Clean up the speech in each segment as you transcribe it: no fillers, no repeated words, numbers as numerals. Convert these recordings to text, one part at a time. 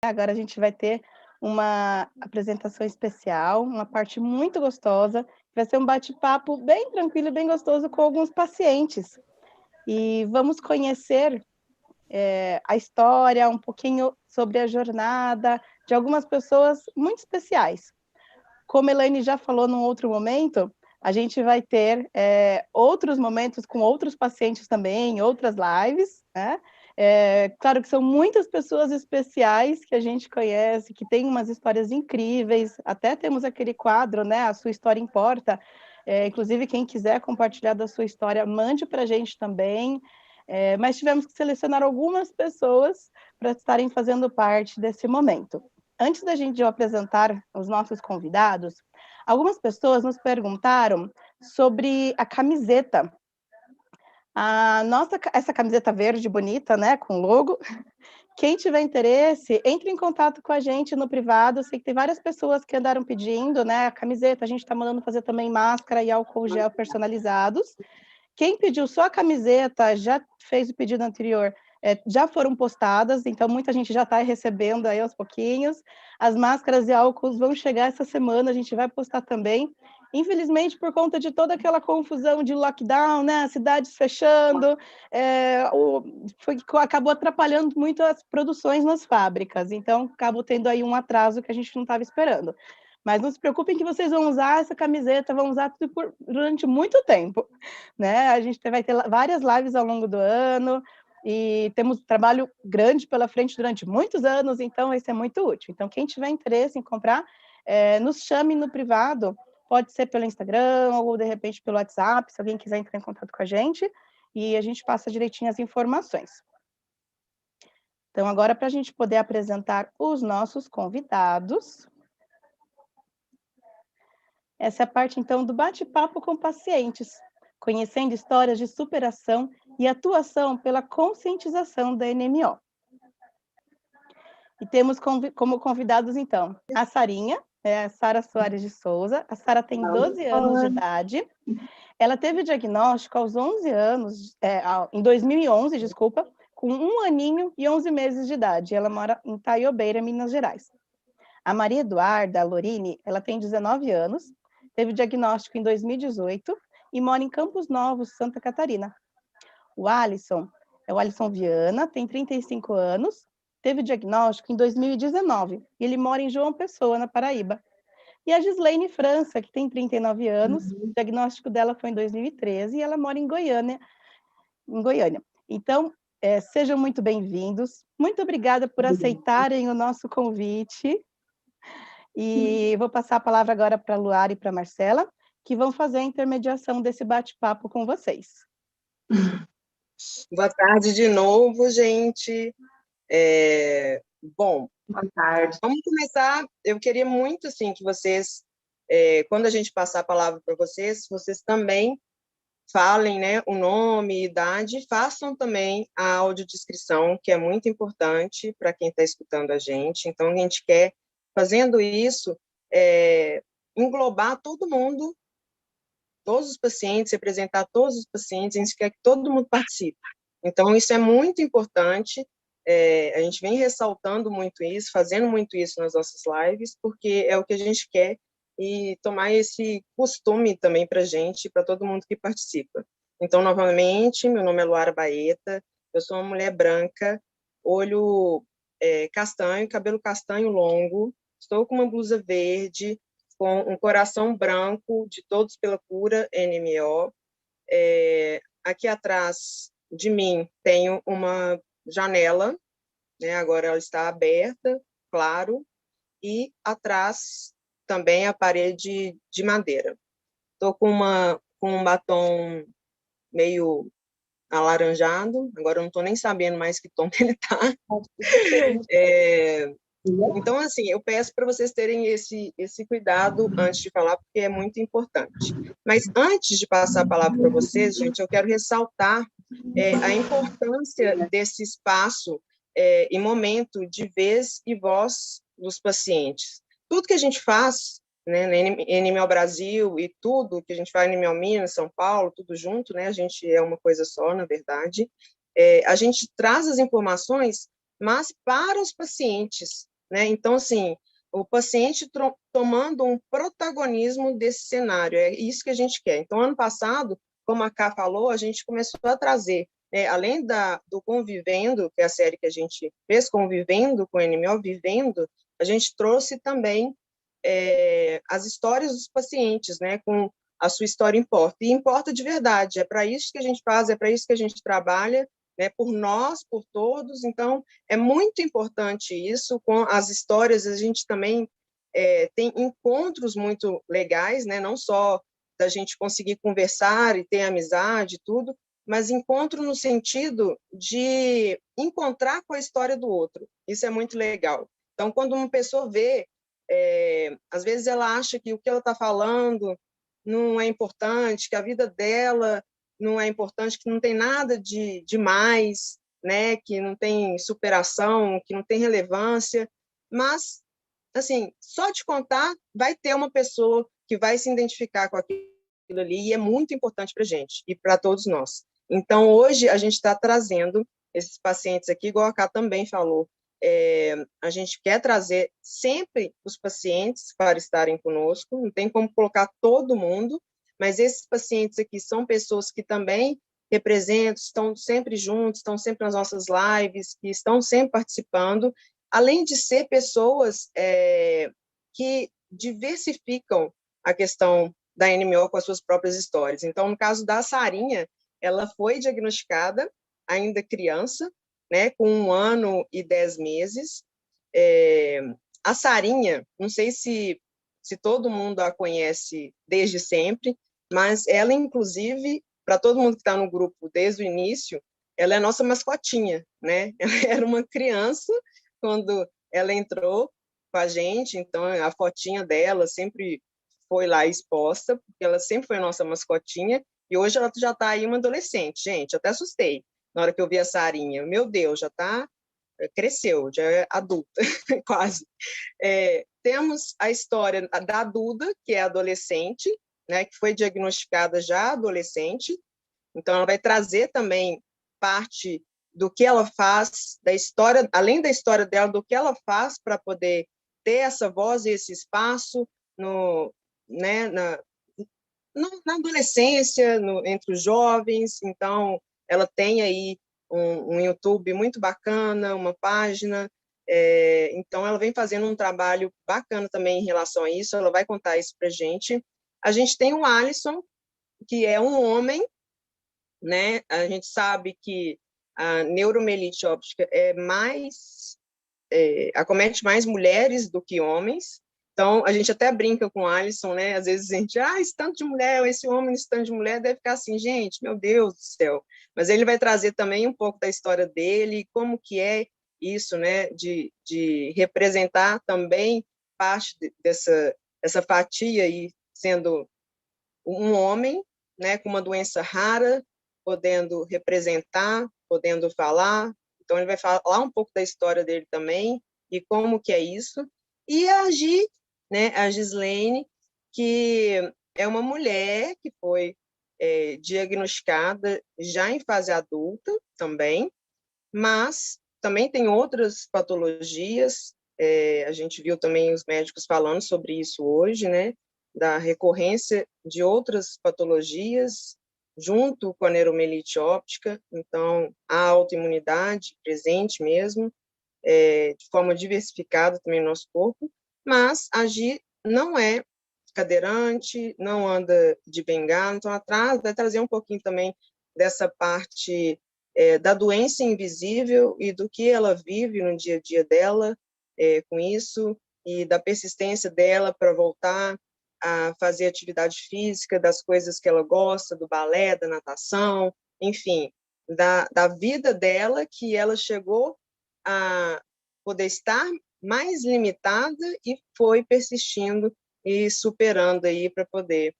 Agora a gente vai ter uma apresentação especial, uma parte muito gostosa, vai ser um bate-papo bem tranquilo e bem gostoso com alguns pacientes. E vamos conhecer a história, um pouquinho sobre a jornada de algumas pessoas muito especiais. Como a Elaine já falou num outro momento, a gente vai ter outros momentos com outros pacientes também, outras lives, né? Claro que são muitas pessoas especiais que a gente conhece, que têm umas histórias incríveis, até temos aquele quadro, né? A sua história importa. Inclusive, quem quiser compartilhar da sua história, mande para a gente também. Mas tivemos que selecionar algumas pessoas para estarem fazendo parte desse momento. Antes da gente apresentar os nossos convidados, algumas pessoas nos perguntaram sobre a camiseta. Essa camiseta verde bonita, né, com logo. Quem tiver interesse, entre em contato com a gente no privado. Sei que tem várias pessoas que andaram pedindo, né, a camiseta. A gente está mandando fazer também máscara e álcool gel personalizados. Quem pediu só a camiseta, já fez o pedido anterior, já foram postadas, então muita gente já está recebendo aí aos pouquinhos. As máscaras e álcools vão chegar essa semana, a gente vai postar também. Infelizmente, por conta de toda aquela confusão de lockdown, né, cidades fechando, acabou atrapalhando muito as produções nas fábricas, então acabou tendo aí um atraso que a gente não estava esperando. Mas não se preocupem que vocês vão usar essa camiseta, vão usar tudo durante muito tempo, né? A gente vai ter várias lives ao longo do ano e temos trabalho grande pela frente durante muitos anos, então isso é muito útil. Então, quem tiver interesse em comprar, nos chame no privado, pode ser pelo Instagram ou, de repente, pelo WhatsApp, se alguém quiser entrar em contato com a gente, e a gente passa direitinho as informações. Então, agora, para a gente poder apresentar os nossos convidados, essa é a parte, então, do bate-papo com pacientes, conhecendo histórias de superação e atuação pela conscientização da NMO. E temos como convidados, então, a Sarinha, a Sara Soares de Souza. A Sara tem 12 anos de idade. Ela teve o diagnóstico aos 11 anos, em 2011, desculpa, com 1 aninho e 11 meses de idade. Ela mora em Taiobeira, Minas Gerais. A Maria Eduarda Lorini, ela tem 19 anos, teve o diagnóstico em 2018 e mora em Campos Novos, Santa Catarina. O Alisson é o Alisson Viana, tem 35 anos, teve o diagnóstico em 2019 e ele mora em João Pessoa, na Paraíba. E a Gislaine França, que tem 39 anos, o diagnóstico dela foi em 2013 e ela mora em Goiânia. Então, sejam muito bem-vindos. Muito obrigada por aceitarem o nosso convite. E vou passar a palavra agora para a Luara e para a Marcela, que vão fazer a intermediação desse bate-papo com vocês. Boa tarde de novo, gente. Bom, boa tarde. Vamos começar. Eu queria muito assim, que vocês, quando a gente passar a palavra para vocês, vocês também falem, né, o nome, idade, façam também a audiodescrição, que é muito importante para quem está escutando a gente. Então, a gente quer, fazendo isso, englobar todo mundo, todos os pacientes, representar todos os pacientes, a gente quer que todo mundo participe. Então, isso é muito importante, a gente vem ressaltando muito isso, fazendo muito isso nas nossas lives, porque é o que a gente quer, e tomar esse costume também para a gente, para todo mundo que participa. Então, novamente, meu nome é Luara Baeta, eu sou uma mulher branca, olho castanho, cabelo castanho longo, estou com uma blusa verde, com um coração branco, de Todos pela Cura, NMO. Aqui atrás de mim tenho uma janela, né, agora ela está aberta, claro, e atrás também a parede de madeira. Estou com um batom meio alaranjado, agora eu não estou nem sabendo mais que tom que ele está. Então, assim, eu peço para vocês terem esse cuidado antes de falar, porque é muito importante. Mas antes de passar a palavra para vocês, gente, eu quero ressaltar a importância desse espaço e momento de vez e voz dos pacientes. Tudo que a gente faz, né, na NMO Brasil e tudo que a gente faz na NMO Minas, São Paulo, tudo junto, né, a gente é uma coisa só, na verdade, a gente traz as informações, mas para os pacientes, né? Então, assim, o paciente tomando um protagonismo desse cenário, é isso que a gente quer. Então, ano passado, como a Ká falou, a gente começou a trazer, né, além do Convivendo, que é a série que a gente fez, Convivendo com NMO, Vivendo, a gente trouxe também as histórias dos pacientes, né, com a sua história importa, e importa de verdade, é para isso que a gente faz, é para isso que a gente trabalha, né, por nós, por todos, então é muito importante isso, com as histórias a gente também tem encontros muito legais, né, não só da gente conseguir conversar e ter amizade e tudo, mas encontro no sentido de encontrar com a história do outro, isso é muito legal. Então, quando uma pessoa vê, às vezes ela acha que o que ela está falando não é importante, que a vida dela não é importante, que não tem nada de demais, né? Que não tem superação, que não tem relevância, mas, assim, só de contar, vai ter uma pessoa que vai se identificar com aquilo ali, e é muito importante para a gente e para todos nós. Então, hoje, a gente está trazendo esses pacientes aqui, igual a Cá também falou, a gente quer trazer sempre os pacientes para estarem conosco, não tem como colocar todo mundo, mas esses pacientes aqui são pessoas que também representam, estão sempre juntos, estão sempre nas nossas lives, que estão sempre participando, além de ser pessoas que diversificam a questão da NMO com as suas próprias histórias. Então, no caso da Sarinha, ela foi diagnosticada ainda criança, né, com 1 ano e 10 meses. A Sarinha, não sei se todo mundo a conhece desde sempre, mas ela, inclusive, para todo mundo que está no grupo desde o início, ela é nossa mascotinha, né? Ela era uma criança quando ela entrou com a gente, então a fotinha dela sempre foi lá exposta, porque ela sempre foi a nossa mascotinha, e hoje ela já está aí uma adolescente, gente, até assustei na hora que eu vi a Sarinha. Meu Deus, já está cresceu, já é adulta, quase. Temos a história da Duda, que é adolescente, né, que foi diagnosticada já adolescente, então ela vai trazer também parte do que ela faz, da história, além da história dela, do que ela faz para poder ter essa voz e esse espaço né, na adolescência, entre os jovens. Então ela tem aí um YouTube muito bacana, uma página, então ela vem fazendo um trabalho bacana também em relação a isso, ela vai contar isso para a gente. A gente tem o Alisson, que é um homem, né? A gente sabe que a neuromielite óptica acomete mais mulheres do que homens, então a gente até brinca com o Alisson, né? Às vezes a gente, esse tanto de mulher, esse homem, esse tanto de mulher, deve ficar assim, gente, meu Deus do céu. Mas ele vai trazer também um pouco da história dele, como que é isso, né? De representar também parte dessa fatia aí, sendo um homem, né, com uma doença rara, podendo representar, podendo falar. Então, ele vai falar um pouco da história dele também e como que é isso. E a Gi, né, a Gislaine, que é uma mulher que foi diagnosticada já em fase adulta também, mas também tem outras patologias. A gente viu também os médicos falando sobre isso hoje, né? Da recorrência de outras patologias junto com a neuromielite óptica, então a autoimunidade presente mesmo, de forma diversificada também no nosso corpo, mas a Gi não é cadeirante, não anda de bengala, então atrás vai trazer um pouquinho também dessa parte da doença invisível e do que ela vive no dia a dia dela com isso, e da persistência dela para voltar a fazer atividade física, das coisas que ela gosta, do balé, da natação, enfim, da vida dela, que ela chegou a poder estar mais limitada e foi persistindo e superando aí para poder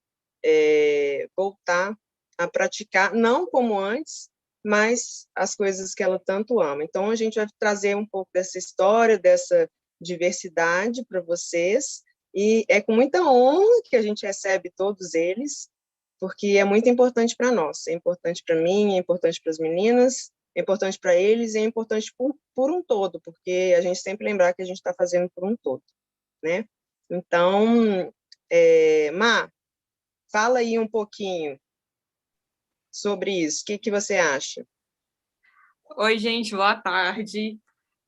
voltar a praticar, não como antes, mas as coisas que ela tanto ama. Então, a gente vai trazer um pouco dessa história, dessa diversidade para vocês, e é com muita honra que a gente recebe todos eles, porque é muito importante para nós, é importante para mim, é importante para as meninas, é importante para eles e é importante por um todo, porque a gente sempre lembrar que a gente está fazendo por um todo, né? Então, Má, fala aí um pouquinho sobre isso. O que você acha? Oi, gente, boa tarde.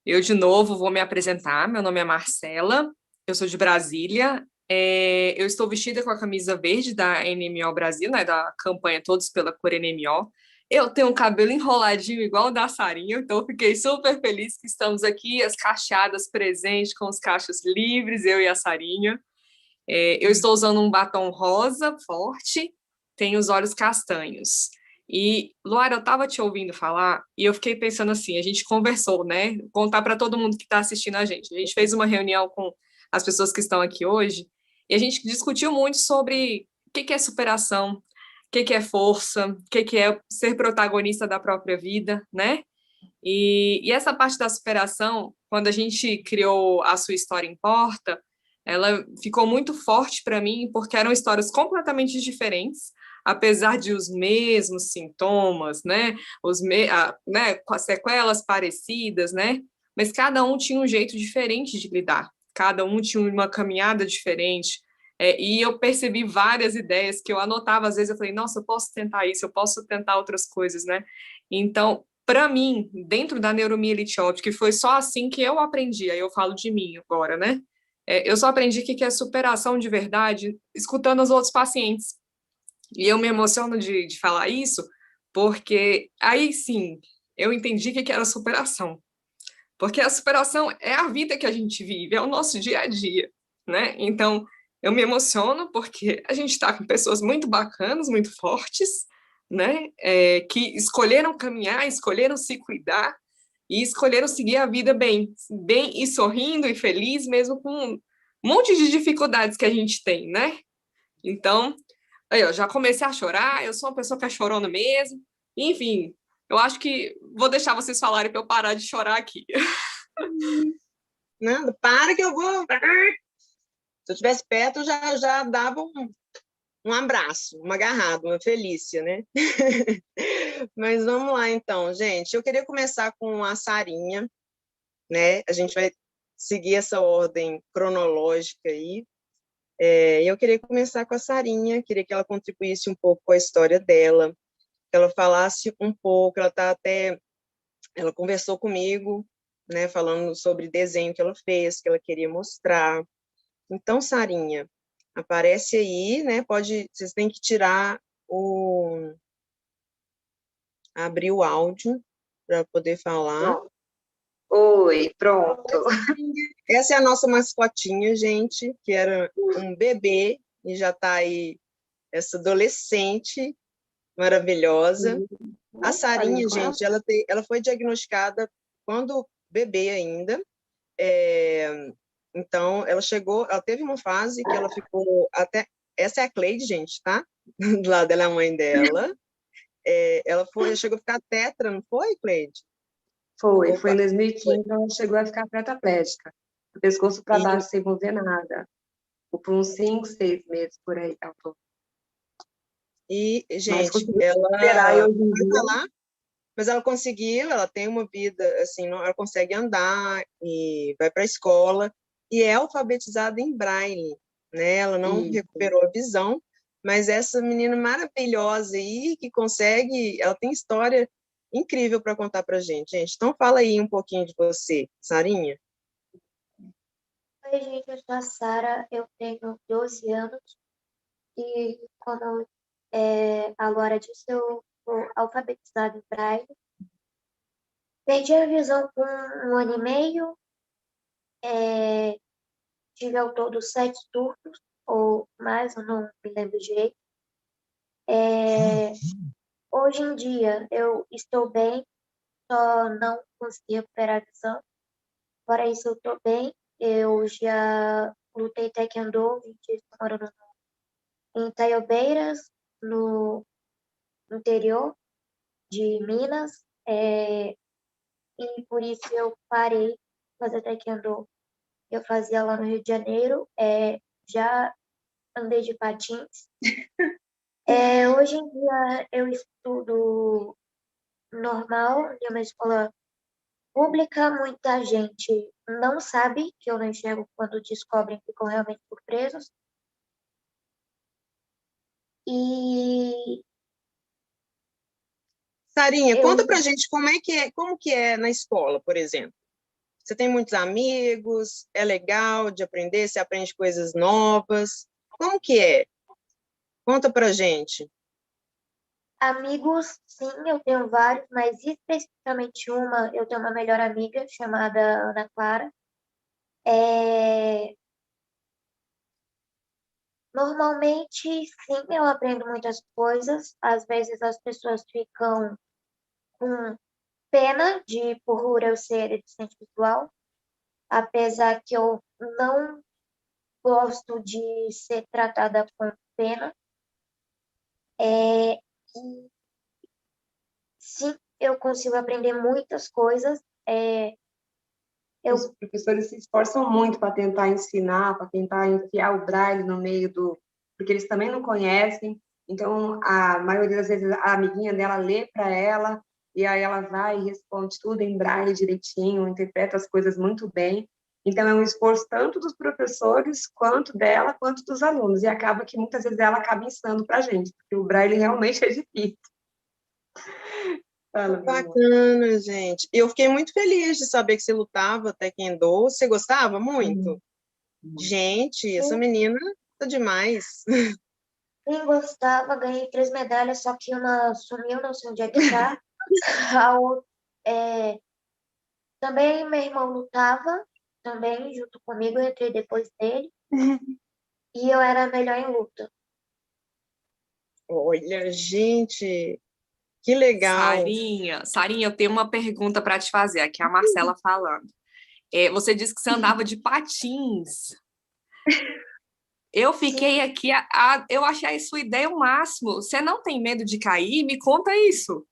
Eu, de novo, vou me apresentar. Meu nome é Marcela, eu sou de Brasília. Eu estou vestida com a camisa verde da NMO Brasil, né, da campanha Todos pela Cor NMO. Eu tenho um cabelo enroladinho igual o da Sarinha, então eu fiquei super feliz que estamos aqui, as cacheadas presentes com os cachos livres, eu e a Sarinha. Eu estou usando um batom rosa forte, tenho os olhos castanhos. E, Luara, eu estava te ouvindo falar e eu fiquei pensando assim, a gente conversou, né? Contar para todo mundo que está assistindo a gente. A gente fez uma reunião com as pessoas que estão aqui hoje e a gente discutiu muito sobre o que é superação, o que é força, o que é ser protagonista da própria vida, né? E essa parte da superação, quando a gente criou A Sua História Importa, ela ficou muito forte para mim, porque eram histórias completamente diferentes, apesar de os mesmos sintomas, né, né, com as sequelas parecidas, né, mas cada um tinha um jeito diferente de lidar, cada um tinha uma caminhada diferente, e eu percebi várias ideias que eu anotava, às vezes eu falei, nossa, eu posso tentar isso, eu posso tentar outras coisas, né, então, para mim, dentro da neuromielite óptica, que foi só assim que eu aprendi, aí eu falo de mim agora, né, eu só aprendi o que é superação de verdade escutando os outros pacientes. E eu me emociono de falar isso, porque aí sim eu entendi o que era superação. Porque a superação é a vida que a gente vive, é o nosso dia a dia, né? Então, eu me emociono porque a gente está com pessoas muito bacanas, muito fortes, né? Que escolheram caminhar, escolheram se cuidar e escolheram seguir a vida bem, bem e sorrindo e feliz, mesmo com um monte de dificuldades que a gente tem, né? Então, aí, ó, já comecei a chorar, eu sou uma pessoa que é chorona mesmo. Enfim, eu acho que vou deixar vocês falarem para eu parar de chorar aqui. Nada, para que eu vou. Se eu estivesse perto, eu já dava um abraço, uma agarrada, uma Felícia, né? Mas vamos lá, então, gente. Eu queria começar com a Sarinha, né? A gente vai seguir essa ordem cronológica aí. Eu queria começar com a Sarinha, queria que ela contribuísse um pouco com a história dela, que ela falasse um pouco, ela conversou comigo, né, falando sobre desenho que ela fez, que ela queria mostrar. Então, Sarinha, aparece aí, né? Vocês têm que abrir o áudio para poder falar. Oi, pronto. Essa é a nossa mascotinha, gente, que era um bebê e já está aí essa adolescente maravilhosa. A Sarinha, gente, ela foi diagnosticada quando bebê ainda. Então, ela teve uma fase que ela ficou até. Essa é a Cleide, gente, tá? Do lado dela é a mãe dela. Ela chegou a ficar tetra, não foi, Cleide? Foi em 2015, ela chegou a ficar tetraplégica. O pescoço para baixo sem mover nada. Por uns 5, 6 meses por aí. E, Mas gente, superar hoje em dia. Falar, mas ela conseguiu, ela tem uma vida, assim, ela consegue andar e vai para a escola e é alfabetizada em braille, né? Ela não recuperou a visão, mas essa menina maravilhosa aí que consegue, ela tem história incrível para contar para gente. Então fala aí um pouquinho de você, Sarinha. Oi, gente, eu sou a Sara, eu tenho 12 anos e como agora disse, eu sou alfabetizada em Braille. Perdi a visão com 1 ano e meio, tive ao todo 7 surtos, ou mais, eu não me lembro direito. Hoje em dia eu estou bem, só não consegui recuperar a visão. Fora isso, eu estou bem. Eu já lutei taekwondo, 20 dias morando em Itaiobeiras, no interior de Minas, e por isso eu parei de fazer taekwondo. Eu fazia lá no Rio de Janeiro, já andei de patins. Hoje em dia eu estudo normal, de uma escola pública. Muita gente não sabe que eu não enxergo, quando descobrem, ficam realmente surpresos. E Sarinha, eu, conta pra gente como que é na escola, por exemplo. Você tem muitos amigos, é legal de aprender, você aprende coisas novas. Como que é? Conta pra gente. amigos, sim, eu tenho vários, mas especificamente eu tenho uma melhor amiga chamada Ana Clara. É, Normalmente, sim, eu aprendo muitas coisas. Às vezes as pessoas ficam com pena por eu ser deficiente visual, apesar que eu não gosto de ser tratada com pena. E sim, eu consigo aprender muitas coisas. Os professores se esforçam muito para tentar ensinar, para tentar enfiar o braille no meio do... Porque eles também não conhecem, então a maioria das vezes a amiguinha dela lê para ela, e aí ela vai e responde tudo em braille direitinho, interpreta as coisas muito bem. Então é um esforço tanto dos professores, quanto dela, quanto dos alunos, e acaba que muitas vezes ela acaba ensinando para a gente, porque o braille realmente é difícil. Fala, meu amor. Bacana, gente. Eu fiquei muito feliz de saber que você lutava taekwondo. Você gostava muito? Gente, essa Sim, menina tá demais. quem gostava, ganhei 3 medalhas, só que uma sumiu, não sei onde é que tá. A outra, também meu irmão lutava, também junto comigo, eu entrei depois dele, e eu era a melhor em luta. Olha, gente, que legal. Sarinha, eu tenho uma pergunta para te fazer, aqui é a Marcela falando. Você disse que você andava de patins. Eu Sim, fiquei aqui, eu achei a sua ideia o máximo. Você não tem medo de cair? Me conta isso.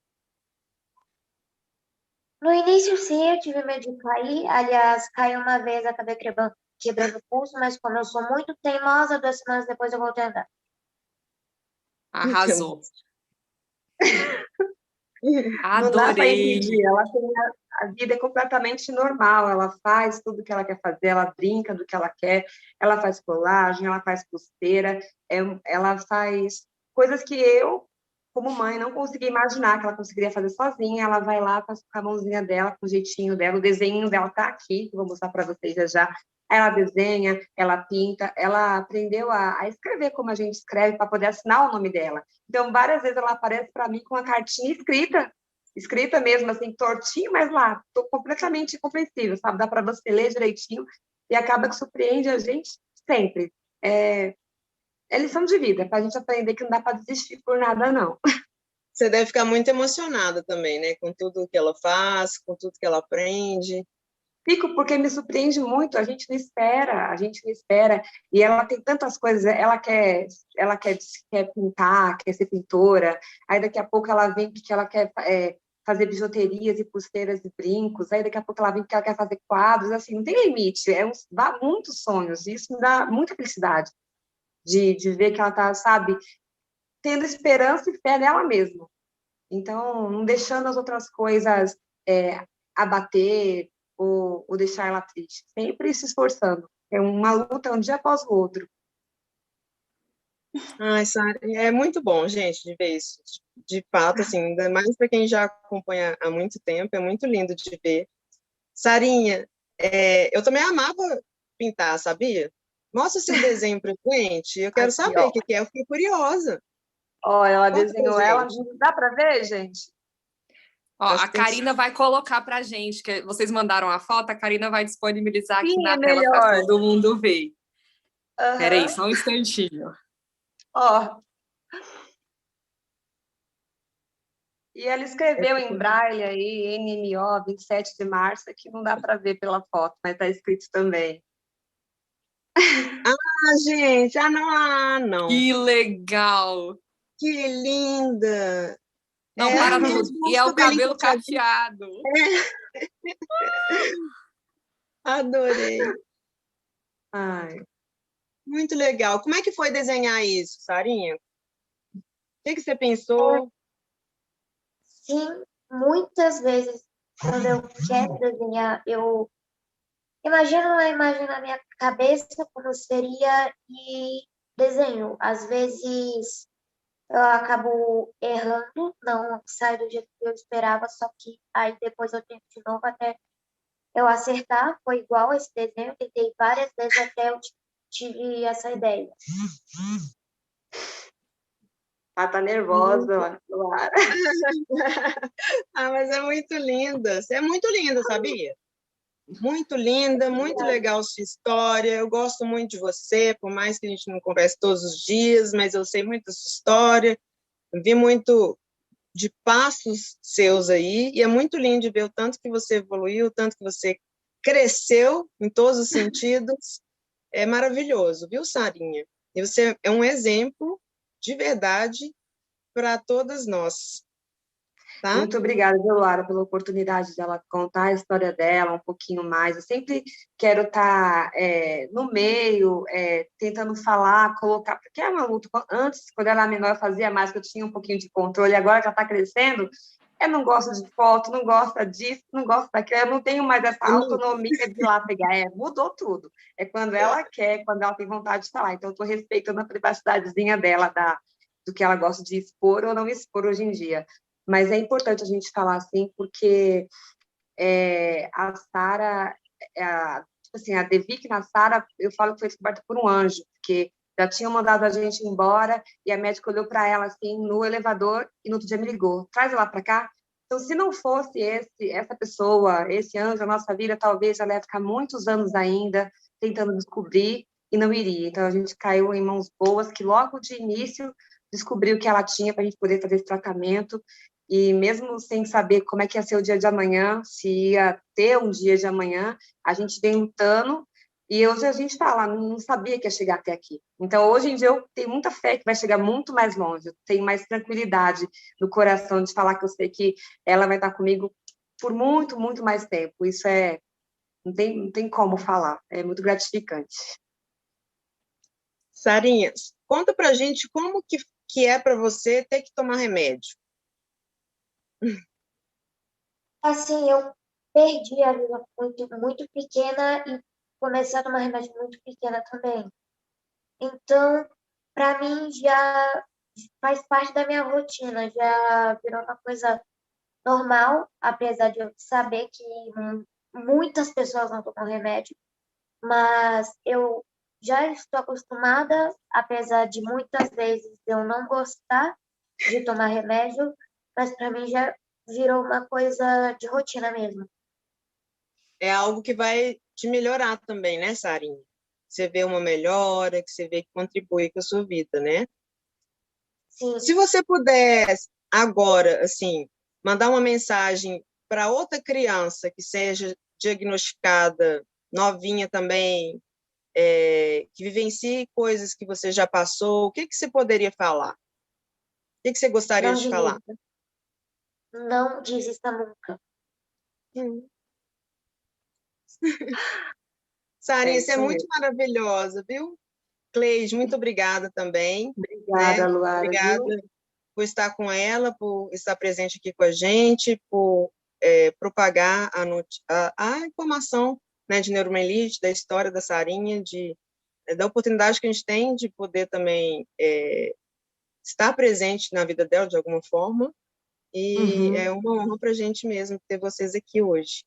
no início sim, eu tive medo de cair. Aliás, caí uma vez, acabei quebrando o pulso, mas como eu sou muito teimosa, 2 semanas depois eu voltei a andar. Arrasou. Não dá para Adorei. impedir, ela tem a vida é completamente normal, ela faz tudo o que ela quer fazer, ela brinca do que ela quer, ela faz colagem, ela faz pulseira, ela faz coisas que eu, como mãe, não conseguia imaginar que ela conseguiria fazer sozinha. Ela vai lá, faz com a mãozinha dela, com o jeitinho dela, o desenho dela tá aqui, que eu vou mostrar para vocês já já. Ela desenha, ela pinta, ela aprendeu a escrever como a gente escreve para poder assinar o nome dela. Então, várias vezes ela aparece para mim com uma cartinha escrita mesmo, assim, tortinho, mas lá, tô completamente incompreensível, sabe? Dá para você ler direitinho e acaba que surpreende a gente sempre. É lição de vida, para a gente aprender que não dá para desistir por nada, não. Você deve ficar muito emocionada também, né? Com tudo que ela faz, com tudo que ela aprende. Fico porque me surpreende muito, a gente não espera, e ela tem tantas coisas, quer pintar, quer ser pintora, aí daqui a pouco ela vem que ela quer fazer bijuterias e pulseiras e brincos, aí daqui a pouco ela vem que ela quer fazer quadros, assim, não tem limite, dá muitos sonhos, e isso me dá muita felicidade de ver que ela está, sabe, tendo esperança e fé nela mesma. Então, não deixando as outras coisas abater ou deixar ela triste. Sempre se esforçando. É uma luta um dia após o outro. Ai, Sara, é muito bom, gente, de ver isso. De fato, assim, ainda mais para quem já acompanha há muito tempo, é muito lindo de ver. Sarinha, eu também amava pintar, sabia? Mostra o seu desenho para gente. Eu quero Aqui, saber ó. o que que é. Eu fiquei curiosa. Ó, ela Conta pra desenhou ela. gente. Dá para ver, gente? Ó, Acho a que tem que... Karina vai colocar pra gente, que vocês mandaram a foto, a Karina vai disponibilizar aqui Sim, é na tela para melhor. todo mundo ver. Peraí, Aham. só um instantinho. Ó. E ela escreveu em braille aí, NMO, 27 de março, que não dá para ver pela foto, mas está escrito também. Ah, gente, não. Que legal! Que linda! Não, É ela para tudo. mesmo, E os é o cabelinhos cabelo cacheadinhos. cacheado. Adorei. Ai. Muito legal. Como é que foi desenhar isso, Sarinha? O que que você pensou? Sim, muitas vezes, quando eu quero desenhar, eu imagino uma imagem na minha cabeça como seria e desenho. Às vezes eu acabo errando, não sai do jeito que eu esperava, só que aí depois eu tento de novo até eu acertar. Foi igual esse desenho, eu tentei várias vezes até eu tive essa ideia. Ah, tá nervosa, Luara. Ah, mas é muito linda. Você é muito linda, sabia? Muito linda, muito legal sua história. Eu gosto muito de você, por mais que a gente não converse todos os dias, mas eu sei muito da sua história. Eu vi muito de passos seus aí, e é muito lindo de ver o tanto que você evoluiu, o tanto que você cresceu em todos os sentidos. É maravilhoso, viu, Sarinha? E você é um exemplo de verdade para todas nós, tá? Muito obrigada, viu, Luara, pela oportunidade dela contar a história dela um pouquinho mais. Eu sempre quero estar no meio, tentando falar, colocar, porque é uma luta. Antes, quando ela era menor, eu fazia mais, que eu tinha um pouquinho de controle. Agora que ela está crescendo, eu não gosto de foto, não gosta disso, não gosto daquilo. Eu não tenho mais essa autonomia de ir lá pegar. Mudou tudo. É quando ela quer, quando ela tem vontade de falar. Então, eu estou respeitando a privacidadezinha dela, do que ela gosta de expor ou não expor hoje em dia. Mas é importante a gente falar assim, porque a Sara, tipo assim, a Devik na Sara, eu falo que foi descoberta por um anjo, porque já tinham mandado a gente embora e a médica olhou para ela assim no elevador e no outro dia me ligou, traz ela para cá. Então, se não fosse essa pessoa, esse anjo, a nossa vida, talvez ela ia ficar muitos anos ainda tentando descobrir e não iria. Então, a gente caiu em mãos boas, que logo de início descobriu que ela tinha para a gente poder fazer esse tratamento. E mesmo sem saber como é que ia ser o dia de amanhã, se ia ter um dia de amanhã, a gente vem lutando e hoje a gente fala, não sabia que ia chegar até aqui. Então, hoje em dia, eu tenho muita fé que vai chegar muito mais longe, eu tenho mais tranquilidade no coração de falar que eu sei que ela vai estar comigo por muito, muito mais tempo. Isso não tem como falar, é muito gratificante. Sarinha, conta pra gente como que é para você ter que tomar remédio. Assim, eu perdi a vida muito pequena e comecei a tomar remédio muito pequena também. Então, para mim, já faz parte da minha rotina, já virou uma coisa normal, apesar de eu saber que muitas pessoas não tomam remédio, mas eu já estou acostumada, apesar de muitas vezes eu não gostar de tomar remédio, mas para mim já virou uma coisa de rotina mesmo. É algo que vai te melhorar também, né, Sarinha? Você vê uma melhora, que você vê que contribui com a sua vida, né? Sim. Se você pudesse agora, assim, mandar uma mensagem para outra criança que seja diagnosticada novinha também, que vivencie coisas que você já passou, o que você poderia falar? O que você gostaria Não de falar? desista. Não desista nunca. Sarinha, você é Isso muito mesmo. maravilhosa, viu? Cleide, muito obrigada também. Obrigada, Né? Luara, Obrigada viu? por estar com ela, por estar presente aqui com a gente, por propagar a informação, né, de neuromielite, da história da Sarinha, da oportunidade que a gente tem de poder também estar presente na vida dela de alguma forma, e é uma honra para a gente mesmo ter vocês aqui hoje.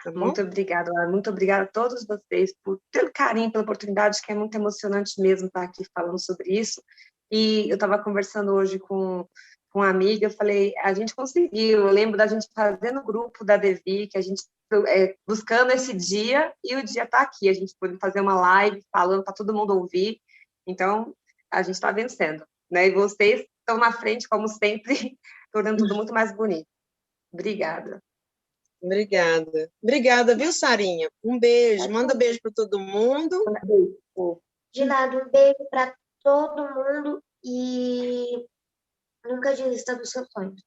Tá bom? Muito obrigada, Laura. Muito obrigada a todos vocês pelo carinho, pela oportunidade, que é muito emocionante mesmo estar aqui falando sobre isso. E eu estava conversando hoje com uma amiga, eu falei, a gente conseguiu, eu lembro da gente fazendo o grupo da Devi, que a gente buscando esse dia, e o dia está aqui, a gente pôde fazer uma live falando para todo mundo ouvir, então a gente está vencendo, né? E vocês estão na frente, como sempre, tornando tudo muito mais bonito. Obrigada. Obrigada. Obrigada, viu, Sarinha? Um beijo. Manda beijo para todo mundo. De nada, um beijo para todo mundo e nunca desista dos seus sonhos.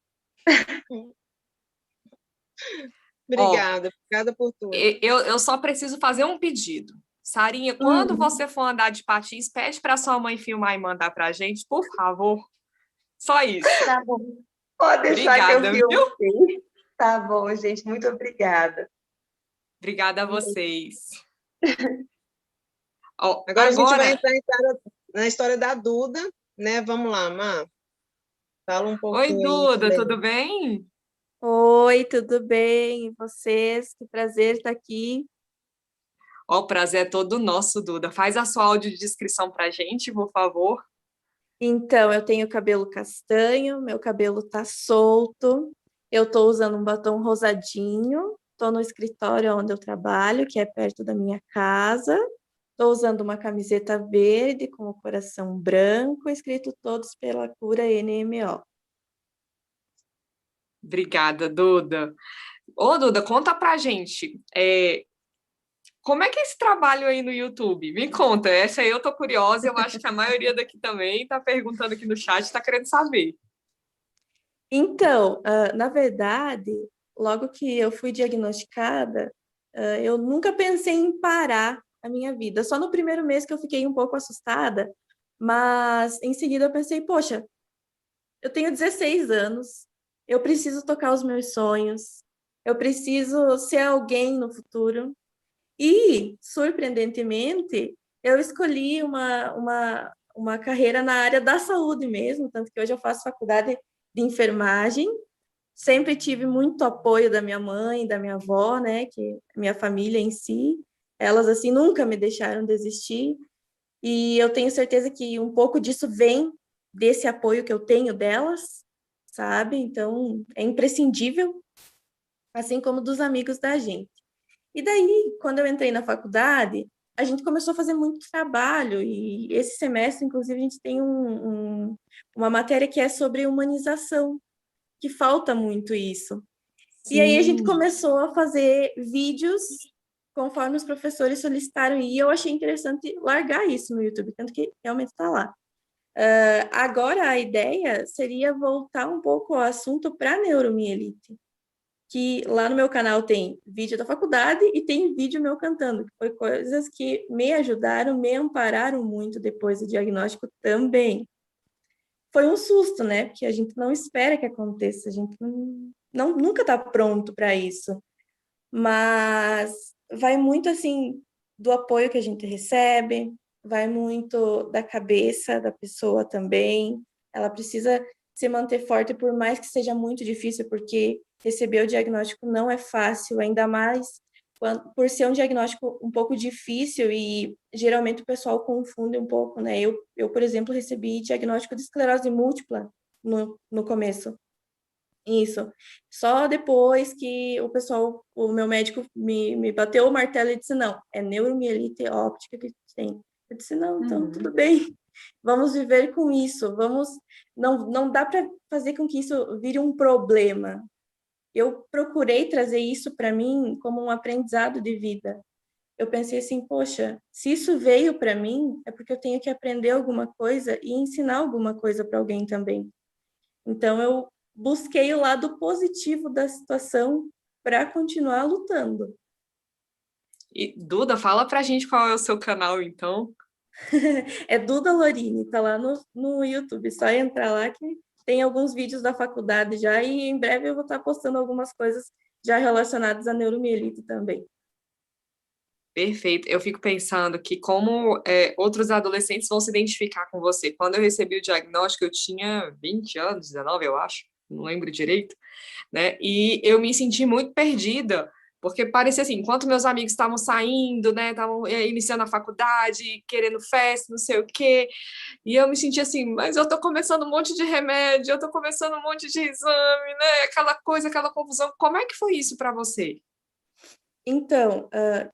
Obrigada, obrigada por tudo. Eu só preciso fazer um pedido. Sarinha, quando você for andar de patins, pede para sua mãe filmar e mandar para a gente, por favor. Só isso. Tá bom. Pode deixar que Obrigada, eu viu? filmo sim. Tá bom, gente. Muito obrigada. Obrigada a vocês. Agora a gente vai Agora, entrar na história da Duda, né? Vamos lá, Má. Fala um oi, pouquinho aí Duda, também. tudo bem? Oi, tudo bem? E vocês? Que prazer estar aqui. O prazer é todo nosso, Duda. Faz a sua audiodescrição para a gente, por favor. Então, eu tenho cabelo castanho, meu cabelo tá solto, eu tô usando um batom rosadinho, tô no escritório onde eu trabalho, que é perto da minha casa, tô usando uma camiseta verde com o coração branco, escrito Todos pela Cura NMO. Obrigada, Duda. Ô, Duda, conta pra gente. Como é que é esse trabalho aí no YouTube? Me conta, essa aí eu tô curiosa, eu acho que a maioria daqui também tá perguntando aqui no chat, tá querendo saber. Então, na verdade, logo que eu fui diagnosticada, eu nunca pensei em parar a minha vida. Só no primeiro mês que eu fiquei um pouco assustada, mas em seguida eu pensei, poxa, eu tenho 16 anos, eu preciso tocar os meus sonhos, eu preciso ser alguém no futuro. E, surpreendentemente, eu escolhi uma carreira na área da saúde mesmo, tanto que hoje eu faço faculdade de enfermagem. Sempre tive muito apoio da minha mãe, da minha avó, né, que minha família em si, elas assim nunca me deixaram desistir. E eu tenho certeza que um pouco disso vem desse apoio que eu tenho delas, sabe? Então, é imprescindível, assim como dos amigos da gente. E daí, quando eu entrei na faculdade, a gente começou a fazer muito trabalho, e esse semestre, inclusive, a gente tem uma matéria que é sobre humanização, que falta muito isso. E aí a gente Sim. começou a fazer vídeos conforme os professores solicitaram, e eu achei interessante largar isso no YouTube, tanto que realmente está lá. Agora a ideia seria voltar um pouco ao assunto para neuromielite, que lá no meu canal tem vídeo da faculdade e tem vídeo meu cantando, que foi coisas que me ajudaram, me ampararam muito depois do diagnóstico também. Foi um susto, né? Porque a gente não espera que aconteça, a gente nunca está pronto para isso. Mas vai muito assim do apoio que a gente recebe, vai muito da cabeça da pessoa também. Ela precisa se manter forte, por mais que seja muito difícil, porque receber o diagnóstico não é fácil, ainda mais por ser um diagnóstico um pouco difícil e geralmente o pessoal confunde um pouco, né? Eu por exemplo, recebi diagnóstico de esclerose múltipla no começo. Isso. Só depois que o meu médico me bateu o martelo e disse, não, é neuromielite óptica que tem. Eu disse, não, então tudo bem, vamos viver com isso, não dá para fazer com que isso vire um problema. Eu procurei trazer isso para mim como um aprendizado de vida. Eu pensei assim, poxa, se isso veio para mim, é porque eu tenho que aprender alguma coisa e ensinar alguma coisa para alguém também. Então, eu busquei o lado positivo da situação para continuar lutando. E, Duda, fala pra gente qual é o seu canal, então. É Duda Lorini, tá lá no YouTube. Só entrar lá que tem alguns vídeos da faculdade já e em breve eu vou estar postando algumas coisas já relacionadas à neuromielite também. Perfeito. Eu fico pensando que como outros adolescentes vão se identificar com você. Quando eu recebi o diagnóstico, eu tinha 20 anos, 19, eu acho, não lembro direito, né? E eu me senti muito perdida, porque parecia assim, enquanto meus amigos estavam saindo, né, estavam iniciando a faculdade, querendo festa, não sei o quê, e eu me senti assim, mas eu tô começando um monte de remédio, eu tô começando um monte de exame, né? Aquela coisa, aquela confusão. Como é que foi isso para você? Então,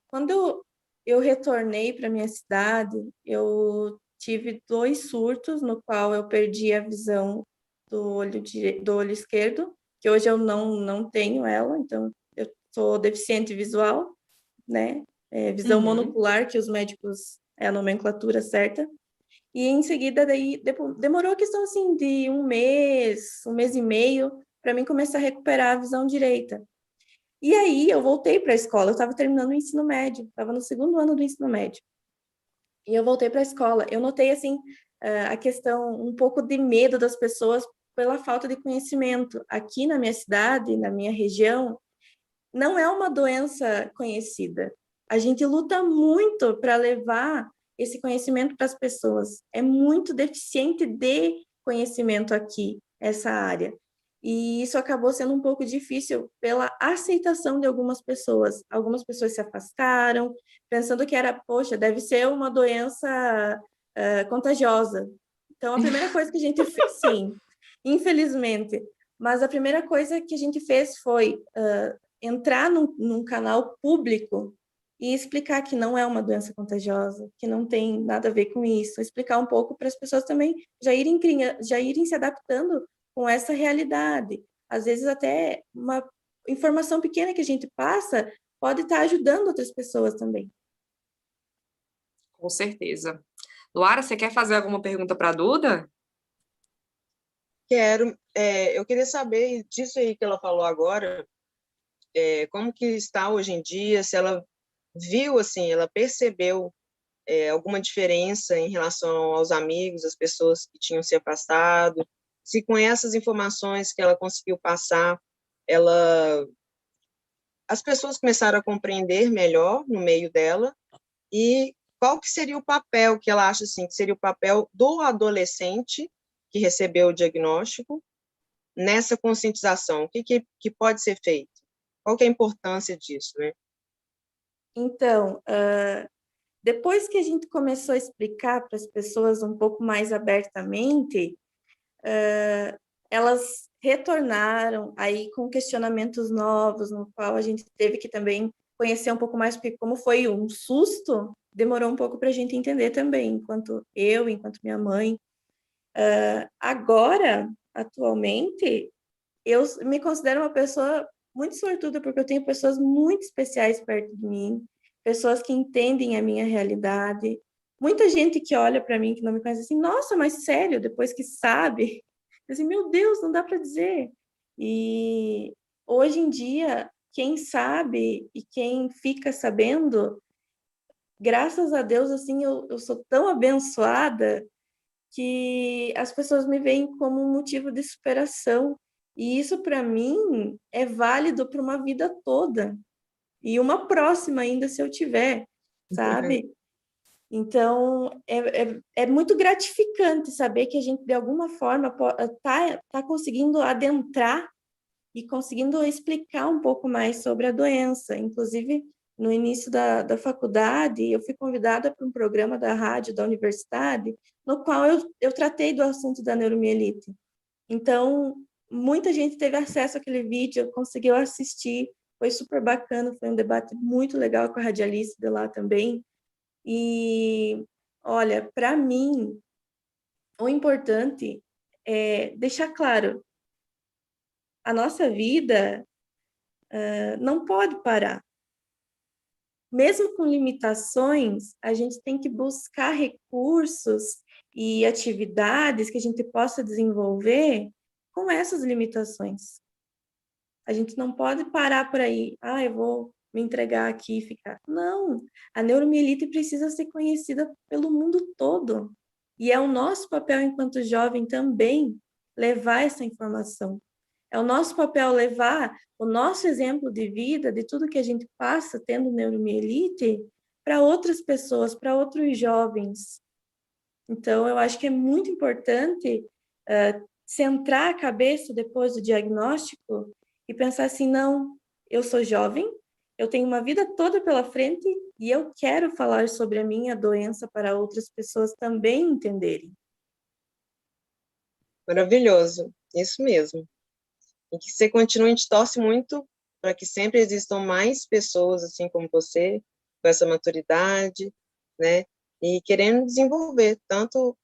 quando eu retornei para minha cidade, eu tive 2 surtos no qual eu perdi a visão do olho esquerdo, que hoje eu não tenho ela, então eu sou deficiente visual, né? Visão monocular, que os médicos é a nomenclatura certa. E em seguida, daí, demorou a questão assim de um mês e meio, para mim começar a recuperar a visão direita. E aí eu voltei para a escola, eu estava terminando o ensino médio, estava no 2º ano do ensino médio. E eu voltei para a escola. Eu notei assim a questão um pouco de medo das pessoas pela falta de conhecimento. Aqui na minha cidade, na minha região, não é uma doença conhecida. A gente luta muito para levar esse conhecimento para as pessoas. É muito deficiente de conhecimento aqui, essa área. E isso acabou sendo um pouco difícil pela aceitação de algumas pessoas. Algumas pessoas se afastaram, pensando que era, poxa, deve ser uma doença contagiosa. Então, a primeira coisa que a gente fez, sim, infelizmente, mas a primeira coisa que a gente fez foi entrar num canal público e explicar que não é uma doença contagiosa, que não tem nada a ver com isso, explicar um pouco para as pessoas também já irem se adaptando com essa realidade. Às vezes até uma informação pequena que a gente passa pode estar ajudando outras pessoas também. Com certeza. Luara, você quer fazer alguma pergunta para a Duda? Quero. Eu queria saber disso aí que ela falou agora, como que está hoje em dia, se ela viu, assim, ela percebeu alguma diferença em relação aos amigos, as pessoas que tinham se afastado, se com essas informações que ela conseguiu passar, as pessoas começaram a compreender melhor no meio dela, e qual que seria o papel que ela acha, assim, que seria o papel do adolescente que recebeu o diagnóstico nessa conscientização? O que pode ser feito? Qual que é a importância disso, né? Então, depois que a gente começou a explicar para as pessoas um pouco mais abertamente, elas retornaram aí com questionamentos novos, no qual a gente teve que também conhecer um pouco mais, porque como foi um susto, demorou um pouco para a gente entender também, enquanto minha mãe. Agora, atualmente, eu me considero uma pessoa muito sortuda, porque eu tenho pessoas muito especiais perto de mim, pessoas que entendem a minha realidade. Muita gente que olha para mim, que não me conhece, assim, nossa, mas sério, depois que sabe, assim, meu Deus, não dá para dizer. E hoje em dia, quem sabe e quem fica sabendo, graças a Deus, assim, eu sou tão abençoada que as pessoas me veem como um motivo de superação. E isso, para mim, é válido para uma vida toda. E uma próxima ainda, se eu tiver, sabe? Então, é muito gratificante saber que a gente, de alguma forma, tá conseguindo adentrar e conseguindo explicar um pouco mais sobre a doença. Inclusive, no início da faculdade, eu fui convidada para um programa da rádio da universidade, no qual eu tratei do assunto da neuromielite. Então, muita gente teve acesso àquele vídeo, conseguiu assistir, foi super bacana, foi um debate muito legal com a radialista de lá também. E, olha, para mim, o importante é deixar claro, a nossa vida não pode parar. Mesmo com limitações, a gente tem que buscar recursos e atividades que a gente possa desenvolver com essas limitações. A gente não pode parar por aí, eu vou me entregar aqui e ficar. Não, a neuromielite precisa ser conhecida pelo mundo todo. E é o nosso papel enquanto jovem também levar essa informação. É o nosso papel levar o nosso exemplo de vida, de tudo que a gente passa tendo neuromielite, para outras pessoas, para outros jovens. Então, eu acho que é muito importante centrar a cabeça depois do diagnóstico e pensar assim, não, eu sou jovem, eu tenho uma vida toda pela frente e eu quero falar sobre a minha doença para outras pessoas também entenderem. Maravilhoso, isso mesmo. E que você continue, a gente torce muito para que sempre existam mais pessoas assim como você, com essa maturidade, né? E querendo desenvolver, tanto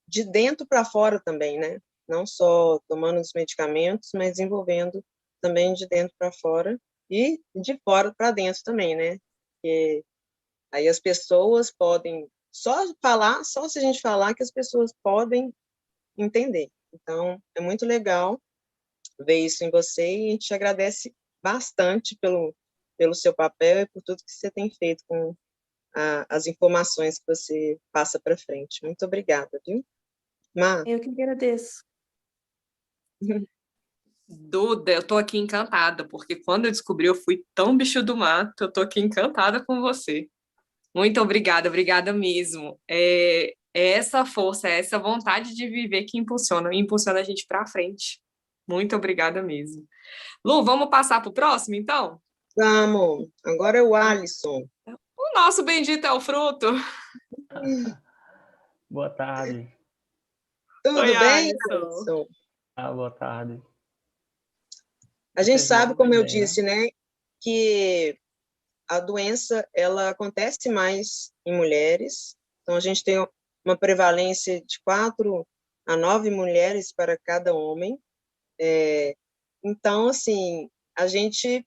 de dentro para fora também, né? Não só tomando os medicamentos, mas desenvolvendo também de dentro para fora e de fora para dentro também, né? Porque aí as pessoas podem só se a gente falar que as pessoas podem entender. Então, é muito legal ver isso em você e a gente agradece bastante pelo seu papel e por tudo que você tem feito com as informações que você passa para frente. Muito obrigada, viu? Má? Eu que agradeço. Duda, eu tô aqui encantada, porque quando eu descobri, eu fui tão bicho do mato, eu tô aqui encantada com você. Muito obrigada, obrigada mesmo. É essa força, é essa vontade de viver que impulsiona a gente para frente. Muito obrigada mesmo. Lu, vamos passar para o próximo, então? Vamos. Agora é o Alisson. O nosso bendito é o fruto. Boa tarde. Tudo Oi, bem, Alisson. Alisson? Boa tarde. A gente Vocês sabe, me como eu ouvem bem, disse, né, que a doença ela acontece mais em mulheres. Então, a gente tem uma prevalência de 4 a 9 mulheres para cada homem. Então, assim, a gente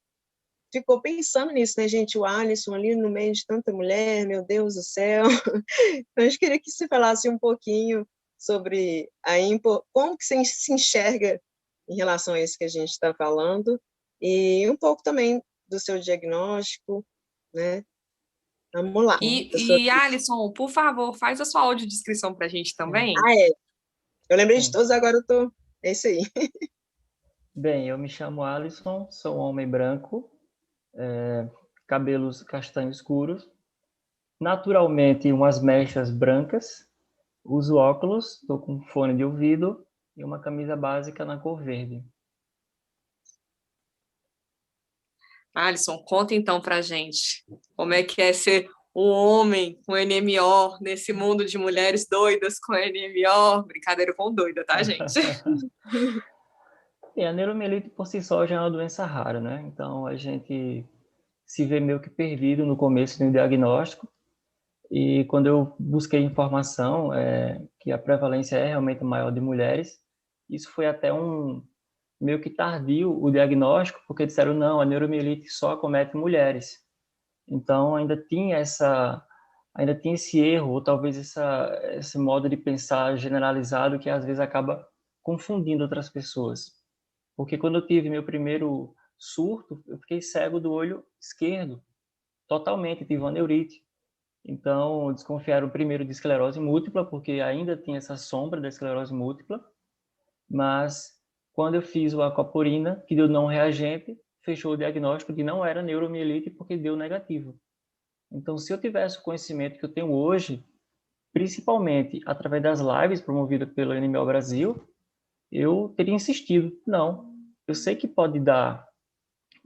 ficou pensando nisso, né, gente? O Alisson ali no meio de tanta mulher, meu Deus do céu. Então, a gente queria que você falasse um pouquinho sobre como que você se enxerga em relação a isso que a gente está falando, e um pouco também do seu diagnóstico, né? Vamos lá. E Alisson, por favor, faz a sua audiodescrição para a gente também. Eu lembrei de Sim. todos, agora eu tô... É isso aí. Bem, eu me chamo Alisson, sou um homem branco, cabelos castanhos escuros, naturalmente umas mechas brancas, uso óculos, estou com fone de ouvido e uma camisa básica na cor verde. Alisson, conta então pra gente como é que é ser um homem com NMO nesse mundo de mulheres doidas com NMO. Brincadeira com doida, tá, gente? E a neuromielite por si só já é uma doença rara, né? Então a gente se vê meio que perdido no começo do diagnóstico. E quando eu busquei informação, que a prevalência é realmente maior de mulheres, isso foi até meio que tardio o diagnóstico, porque disseram não, a neuromielite só acomete mulheres. Então ainda tinha esse erro, ou talvez esse modo de pensar generalizado que às vezes acaba confundindo outras pessoas. Porque quando eu tive meu primeiro surto, eu fiquei cego do olho esquerdo, totalmente, tive uma neurite. Então, desconfiaram primeiro de esclerose múltipla, porque ainda tinha essa sombra da esclerose múltipla, mas quando eu fiz o aquaporina, que deu não reagente, fechou o diagnóstico de não era neuromielite porque deu negativo. Então, se eu tivesse o conhecimento que eu tenho hoje, principalmente através das lives promovidas pelo NMO Brasil, eu teria insistido. Não, eu sei que pode dar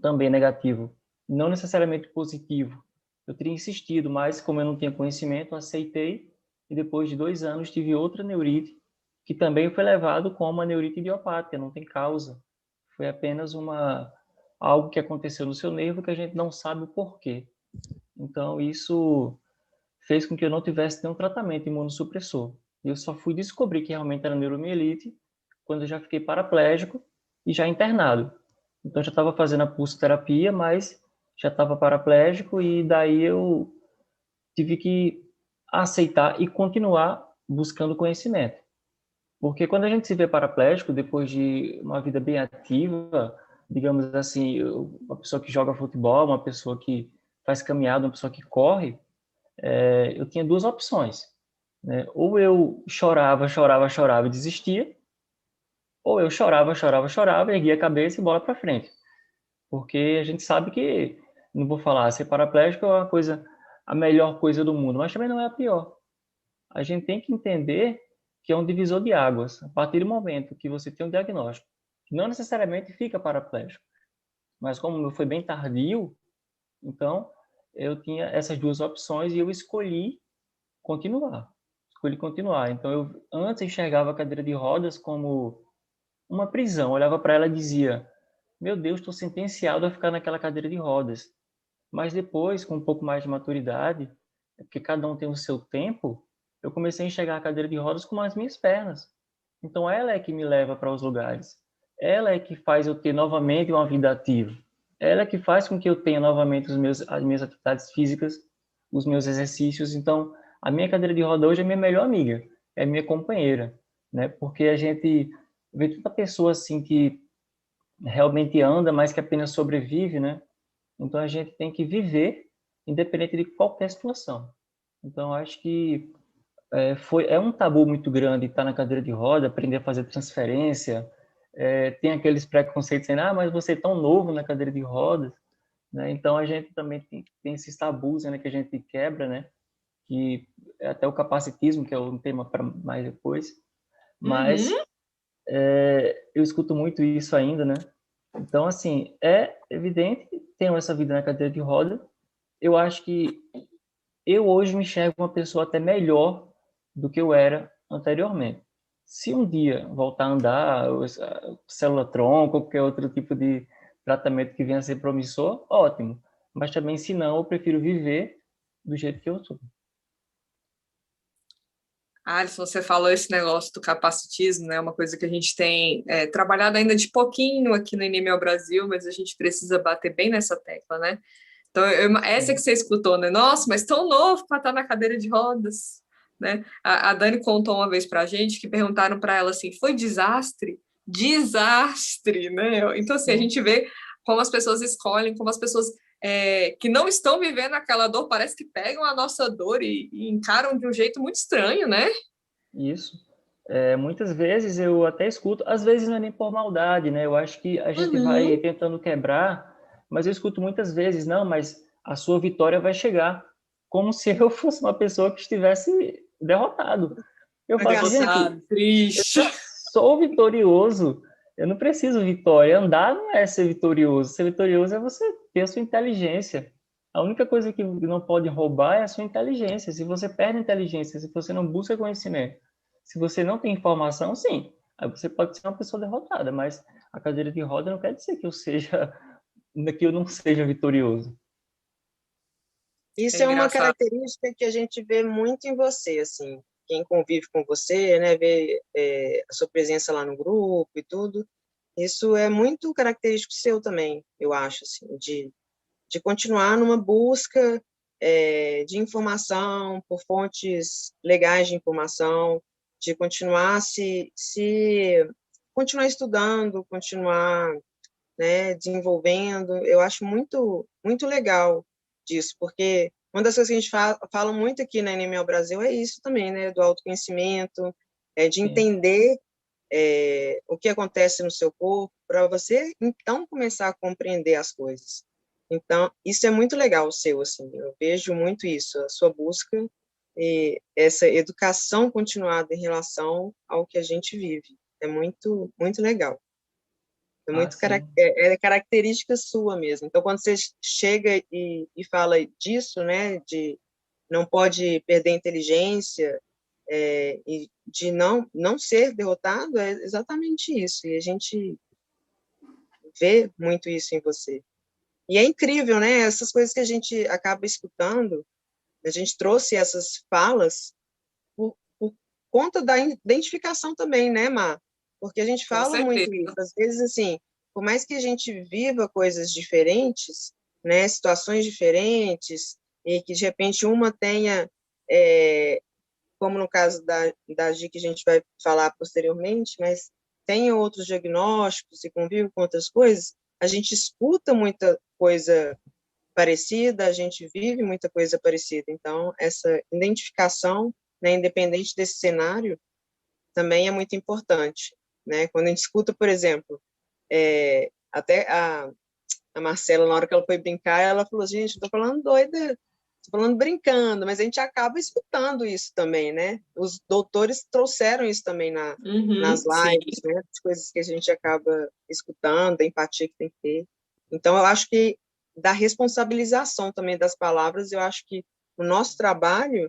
também negativo, não necessariamente positivo. Eu teria insistido, mas como eu não tinha conhecimento, aceitei e depois de 2 anos tive outra neurite, que também foi levado como uma neurite idiopática, não tem causa. Foi apenas algo que aconteceu no seu nervo que a gente não sabe o porquê. Então, isso fez com que eu não tivesse nenhum tratamento imunossupressor. Eu só fui descobrir que realmente era neuromielite quando eu já fiquei paraplégico e já internado. Então, eu já estava fazendo a pulsoterapia, mas já estava paraplégico e daí eu tive que aceitar e continuar buscando conhecimento. Porque quando a gente se vê paraplégico, depois de uma vida bem ativa, digamos assim, uma pessoa que joga futebol, uma pessoa que faz caminhada, uma pessoa que corre, eu tinha 2 opções, né? Ou eu chorava e desistia, ou eu chorava, erguia a cabeça e bola para frente. Porque a gente sabe que, não vou falar, ser paraplégico é a melhor coisa do mundo, mas também não é a pior. A gente tem que entender que é um divisor de águas. A partir do momento que você tem um diagnóstico, que não necessariamente fica paraplégico, mas como o meu foi bem tardio, então eu tinha essas 2 opções e eu escolhi continuar. Então eu antes enxergava a cadeira de rodas como uma prisão. Eu olhava para ela e dizia: meu Deus, estou sentenciado a ficar naquela cadeira de rodas. Mas depois, com um pouco mais de maturidade, porque cada um tem o seu tempo, eu comecei a enxergar a cadeira de rodas como as minhas pernas. Então ela é que me leva para os lugares. Ela é que faz eu ter novamente uma vida ativa. Ela é que faz com que eu tenha novamente as minhas atividades físicas, os meus exercícios. Então, a minha cadeira de roda hoje é minha melhor amiga, é minha companheira, né? Porque a gente vê tanta pessoa assim que realmente anda, mas que apenas sobrevive, né? Então a gente tem que viver independente de qualquer situação. Então acho que é um tabu muito grande estar na cadeira de roda, aprender a fazer transferência, tem aqueles preconceitos dizendo, mas você é tão novo na cadeira de rodas, né? Então a gente também tem esses tabus, né, que a gente quebra, né? Que é até o capacitismo, que é um tema para mais depois, mas eu escuto muito isso ainda, né? Então, assim, é evidente que tenho essa vida na cadeira de roda. Eu acho que eu hoje me enxergo uma pessoa até melhor do que eu era anteriormente. Se um dia voltar a andar, célula-tronco, ou qualquer outro tipo de tratamento que venha a ser promissor, ótimo. Mas também, se não, eu prefiro viver do jeito que eu sou. Alisson, você falou esse negócio do capacitismo, né? Uma coisa que a gente tem trabalhado ainda de pouquinho aqui no NMO Brasil, mas a gente precisa bater bem nessa tecla, né? Então, essa que você escutou, né? Nossa, mas tão novo para estar na cadeira de rodas, né? A Dani contou uma vez para a gente que perguntaram para ela assim, foi desastre? Desastre, né? Então, assim, a gente vê como as pessoas escolhem, como as pessoas que não estão vivendo aquela dor, parece que pegam a nossa dor e encaram de um jeito muito estranho, né? Isso. Muitas vezes eu até escuto, às vezes não é nem por maldade, né? Eu acho que a gente vai tentando quebrar, mas eu escuto muitas vezes, não, mas a sua vitória vai chegar, como se eu fosse uma pessoa que estivesse derrotado. Eu falo, gente, triste. eu sou vitorioso, eu não preciso de vitória. Andar não é ser vitorioso. Ser vitorioso é você ter a sua inteligência. A única coisa que não pode roubar é a sua inteligência. Se você perde a inteligência, se você não busca conhecimento, se você não tem informação, sim, aí você pode ser uma pessoa derrotada, mas a cadeira de roda não quer dizer que que eu não seja vitorioso. Isso é uma característica que a gente vê muito em você, assim, quem convive com você, né, vê a sua presença lá no grupo e tudo, isso é muito característico seu também, eu acho, assim, de continuar numa busca de informação, por fontes legais de informação, de continuar continuar estudando, continuar, né, desenvolvendo. Eu acho muito, muito legal disso, porque uma das coisas que a gente fala muito aqui na NMO Brasil é isso também, né, do autoconhecimento, de entender o que acontece no seu corpo, para você, então, começar a compreender as coisas. Então, isso é muito legal, o seu, assim, eu vejo muito isso, a sua busca e essa educação continuada em relação ao que a gente vive. É muito, muito legal. É muito característica sua mesmo. Então, quando você chega e fala disso, né, de não pode perder a inteligência, e de não ser derrotado, é exatamente isso. E a gente vê muito isso em você. E é incrível, né? Essas coisas que a gente acaba escutando, a gente trouxe essas falas por conta da identificação também, né, Má? Porque a gente fala muito isso. Às vezes, assim, por mais que a gente viva coisas diferentes, né, situações diferentes, e que, de repente, uma tenha, como no caso da Gi, que a gente vai falar posteriormente, mas tenha outros diagnósticos e convive com outras coisas, a gente escuta muita coisa parecida, a gente vive muita coisa parecida. Então, essa identificação, né, independente desse cenário, também é muito importante, né? Quando a gente escuta, por exemplo, até a Marcela, na hora que ela foi brincar, ela falou, gente, estou falando doida, estou falando brincando, mas a gente acaba escutando isso também, né? Os doutores trouxeram isso também nas lives, né? As coisas que a gente acaba escutando, a empatia que tem que ter. Então, eu acho que da responsabilização também das palavras, eu acho que o nosso trabalho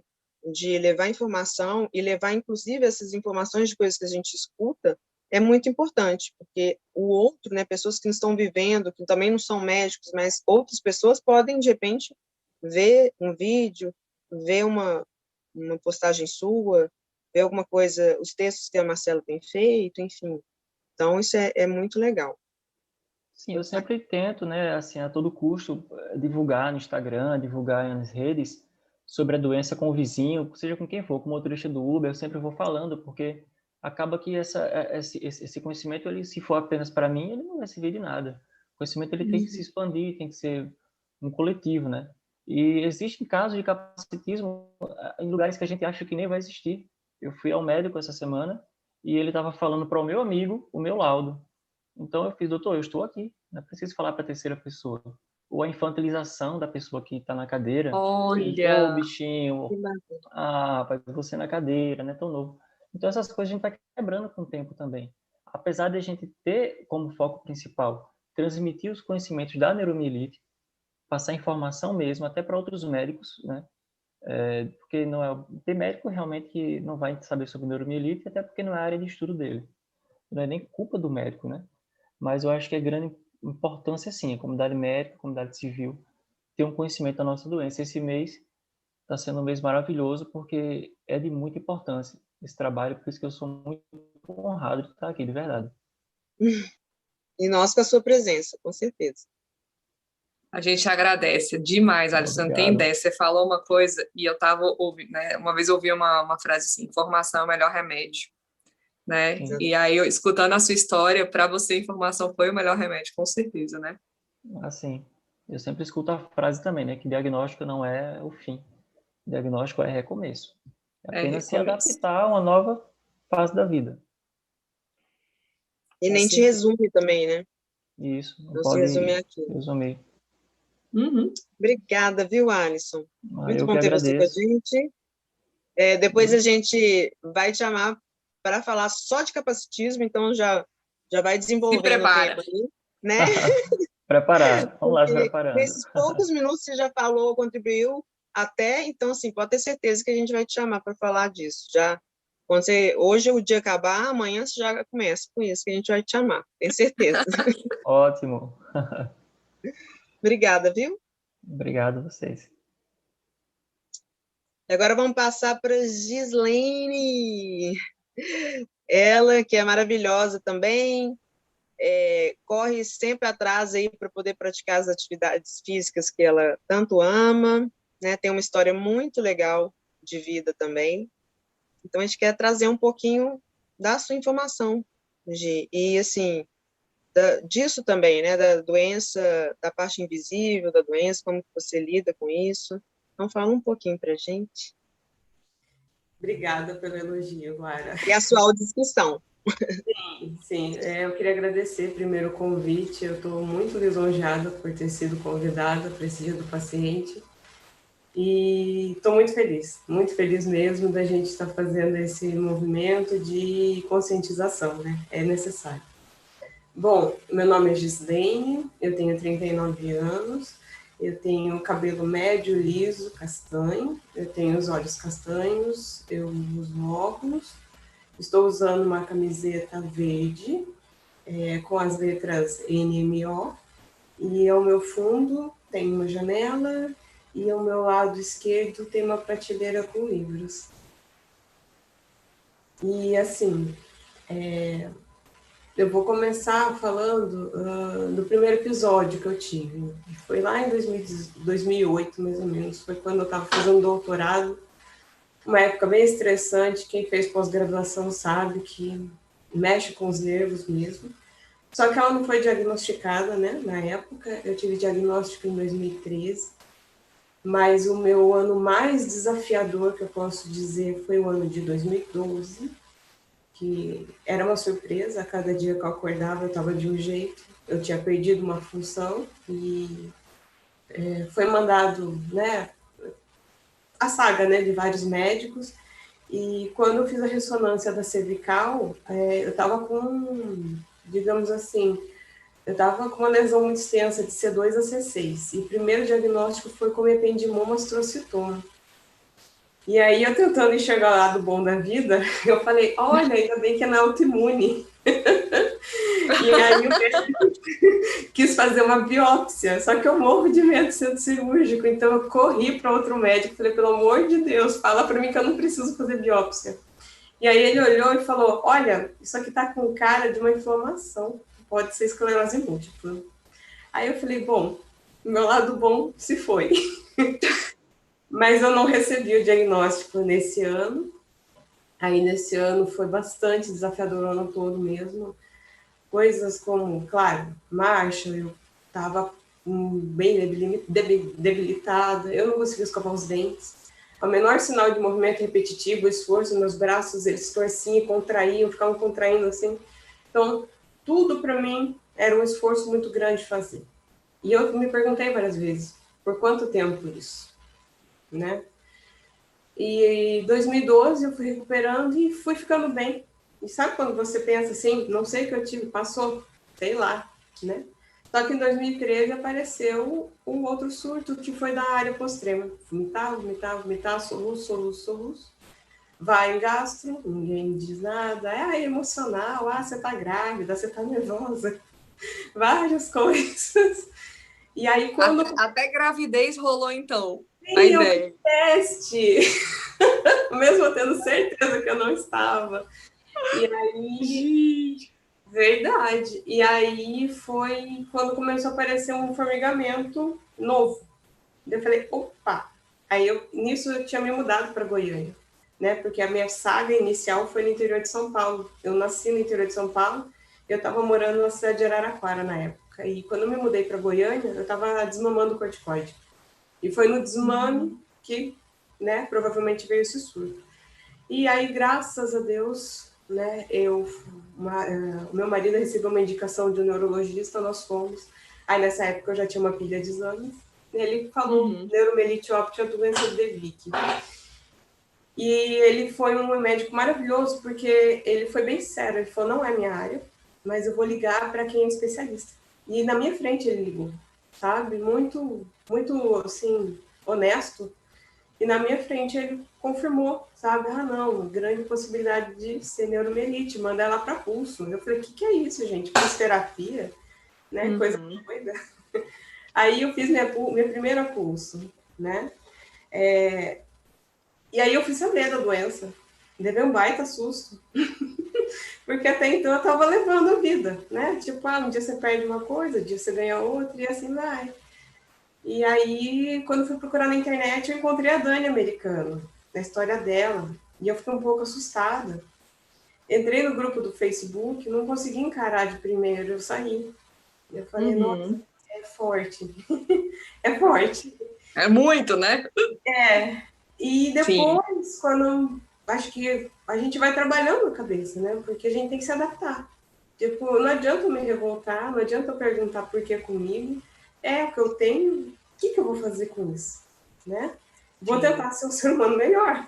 de levar informação e levar, inclusive, essas informações de coisas que a gente escuta, é muito importante, porque o outro, né, pessoas que estão vivendo, que também não são médicos, mas outras pessoas podem, de repente, ver um vídeo, ver uma postagem sua, ver alguma coisa, os textos que a Marcela tem feito, enfim. Então, isso é muito legal. Sim, eu sempre tento, né, assim, a todo custo, divulgar no Instagram, divulgar nas redes sobre a doença com o vizinho, seja com quem for, com o motorista do Uber, eu sempre vou falando, porque acaba que esse conhecimento, ele, se for apenas para mim, ele não vai servir de nada. O conhecimento, ele tem que se expandir, tem que ser um coletivo, né? E existem casos de capacitismo em lugares que a gente acha que nem vai existir. Eu fui ao médico essa semana e ele estava falando para o meu amigo o meu laudo. Então eu fiz, doutor, eu estou aqui, não preciso falar para a terceira pessoa. Ou a infantilização da pessoa que está na cadeira. Olha! Ô, bichinho, rapaz, você na cadeira, não é tão novo. Então essas coisas a gente vai quebrando com o tempo também. Apesar de a gente ter como foco principal transmitir os conhecimentos da neuromielite, passar informação mesmo até para outros médicos, né? Porque não é, tem médico realmente que não vai saber sobre neuromielite, até porque não é a área de estudo dele. Não é nem culpa do médico, né? Mas eu acho que é grande importância, sim, a comunidade médica, a comunidade civil, ter um conhecimento da nossa doença. Esse mês está sendo um mês maravilhoso, porque é de muita importância esse trabalho, por isso que eu sou muito honrado de estar aqui, de verdade. E nós com a sua presença, com certeza. A gente agradece demais, Alisson. Não tem ideia. Você falou uma coisa e eu estava ouvindo, né? Uma vez eu ouvi uma frase assim: informação é o melhor remédio, né? Sim. E aí, eu, escutando a sua história, para você, informação foi o melhor remédio, com certeza, né? Assim, eu sempre escuto a frase também, né? Que diagnóstico não é o fim. Diagnóstico é recomeço. É apenas se adaptar a uma nova fase da vida. E nem te resume também, né? Isso, não se resume aqui. Resumir. Uhum. Obrigada, viu, Alisson? Muito bom ter você com a gente. Depois a gente vai te chamar para falar só de capacitismo, então já vai desenvolvendo o tema aí, né? Preparado, vamos lá se preparando. Nesses poucos minutos você já falou, contribuiu até, então, assim, pode ter certeza que a gente vai te chamar para falar disso. Já, quando hoje o dia acabar, amanhã você já começa com isso, que a gente vai te chamar, tenho certeza. Ótimo. Obrigada, viu? Obrigado a vocês. Agora vamos passar para Gislaine. Ela, que é maravilhosa também, corre sempre atrás aí para poder praticar as atividades físicas que ela tanto ama, né? Tem uma história muito legal de vida também. Então, a gente quer trazer um pouquinho da sua informação, Gi, e, assim, disso também, né? Da doença, da parte invisível da doença, como que você lida com isso. Então, fala um pouquinho para a gente. Obrigada pelo elogio, Guara. E a sua audiodescrição. Sim. Eu queria agradecer primeiro o convite. Eu estou muito lisonjeada por ter sido convidada para esse Dia do Paciente. E estou muito feliz mesmo da gente estar fazendo esse movimento de conscientização, né? É necessário. Bom, meu nome é Gislaine, eu tenho 39 anos, eu tenho cabelo médio, liso, castanho, eu tenho os olhos castanhos, eu uso óculos, estou usando uma camiseta verde, com as letras NMO, e ao meu fundo tem uma janela, e ao meu lado esquerdo tem uma prateleira com livros. E assim, eu vou começar falando do primeiro episódio que eu tive. Foi lá em 2008, mais ou menos, foi quando eu estava fazendo doutorado, uma época bem estressante. Quem fez pós-graduação sabe que mexe com os nervos mesmo. Só que ela não foi diagnosticada, né? Na época, eu tive diagnóstico em 2013, mas o meu ano mais desafiador, que eu posso dizer, foi o ano de 2012, que era uma surpresa. A cada dia que eu acordava eu estava de um jeito, eu tinha perdido uma função e foi mandado, né, a saga, né, de vários médicos. E quando eu fiz a ressonância da cervical, eu estava com, digamos assim, eu estava com uma lesão muito extensa de C2 a C6, e o primeiro diagnóstico foi como ependimomastrocitoma. E aí, eu tentando enxergar o lado bom da vida, eu falei, olha, ainda bem que é na autoimune. E aí, eu quis fazer uma biópsia, só que eu morro de medo de centro cirúrgico, então eu corri para outro médico, falei, pelo amor de Deus, fala para mim que eu não preciso fazer biópsia. E aí ele olhou e falou, olha, isso aqui está com cara de uma inflamação, pode ser esclerose múltipla. Aí eu falei, bom, o meu lado bom se foi. Mas eu não recebi o diagnóstico nesse ano. Aí nesse ano foi bastante desafiador o ano todo mesmo. Coisas como, claro, marcha, eu estava bem debilitada, eu não conseguia escovar os dentes. O menor sinal de movimento repetitivo, esforço, meus braços, eles torciam, contraíam, ficavam contraindo assim. Então, tudo para mim era um esforço muito grande fazer. E eu me perguntei várias vezes, por quanto tempo isso, né? E em 2012 eu fui recuperando e fui ficando bem. E sabe quando você pensa assim, não sei o que eu tive, passou, sei lá, né? Só que em 2013 apareceu um outro surto que foi da área postrema. Vomitar, soluço. Vai em gastro, ninguém diz nada. É emocional, você tá grávida, você tá nervosa. Várias coisas. E aí quando... Até gravidez rolou, então, Sim, a ideia. Teste, mesmo tendo certeza que eu não estava. E aí, verdade. E aí foi quando começou a aparecer um formigamento novo. Eu falei, opa! Nisso eu tinha me mudado para Goiânia, né? Porque a minha saga inicial foi no interior de São Paulo. Eu nasci no interior de São Paulo, eu estava morando na cidade de Araraquara na época. E quando eu me mudei para Goiânia, eu estava desmamando corticoide. E foi no desmame que, né, provavelmente veio esse surto. E aí, graças a Deus, né, o meu marido recebeu uma indicação de um neurologista, nós fomos. Aí, nessa época, eu já tinha uma pilha de exames. Ele falou, neuromelite óptica, doença de Vick. E ele foi um médico maravilhoso, porque ele foi bem sério. Ele falou, não é minha área, mas eu vou ligar para quem é especialista. E na minha frente ele ligou, sabe? Muito, muito, assim, honesto. E na minha frente ele confirmou, sabe? Não, grande possibilidade de ser neuromelite, manda ela para pulso. Eu falei, o que é isso, gente? Pulsoterapia? Né? Coisa doida. Aí eu fiz minha primeira pulso, né? E aí eu fui saber da doença. Levei um baita susto. Porque até então eu estava levando a vida, né? Tipo, um dia você perde uma coisa, um dia você ganha outra, e assim vai. E aí, quando fui procurar na internet, eu encontrei a Dani Americano, a história dela. E eu fiquei um pouco assustada. Entrei no grupo do Facebook, não consegui encarar de primeiro, eu saí. Eu falei, nossa, é forte. É forte. É muito, né? E depois, quando... Acho que a gente vai trabalhando a cabeça, né? Porque a gente tem que se adaptar. Tipo, não adianta eu me revoltar, não adianta eu perguntar por que comigo. É o que eu tenho, o que eu vou fazer com isso, né? Vou tentar ser um ser humano melhor,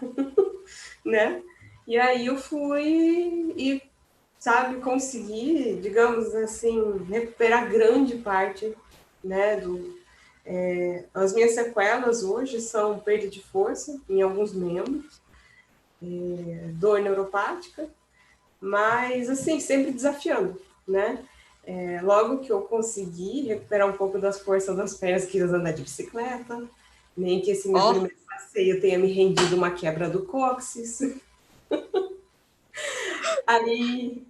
né? E aí eu fui e, sabe, consegui, digamos assim, recuperar grande parte, né, as minhas sequelas hoje são perda de força em alguns membros, dor neuropática, mas, assim, sempre desafiando, né? Logo que eu consegui recuperar um pouco das forças das pernas, quis andar de bicicleta, nem que esse meu primeiro passeio tenha me rendido uma quebra do cóccix. Aí,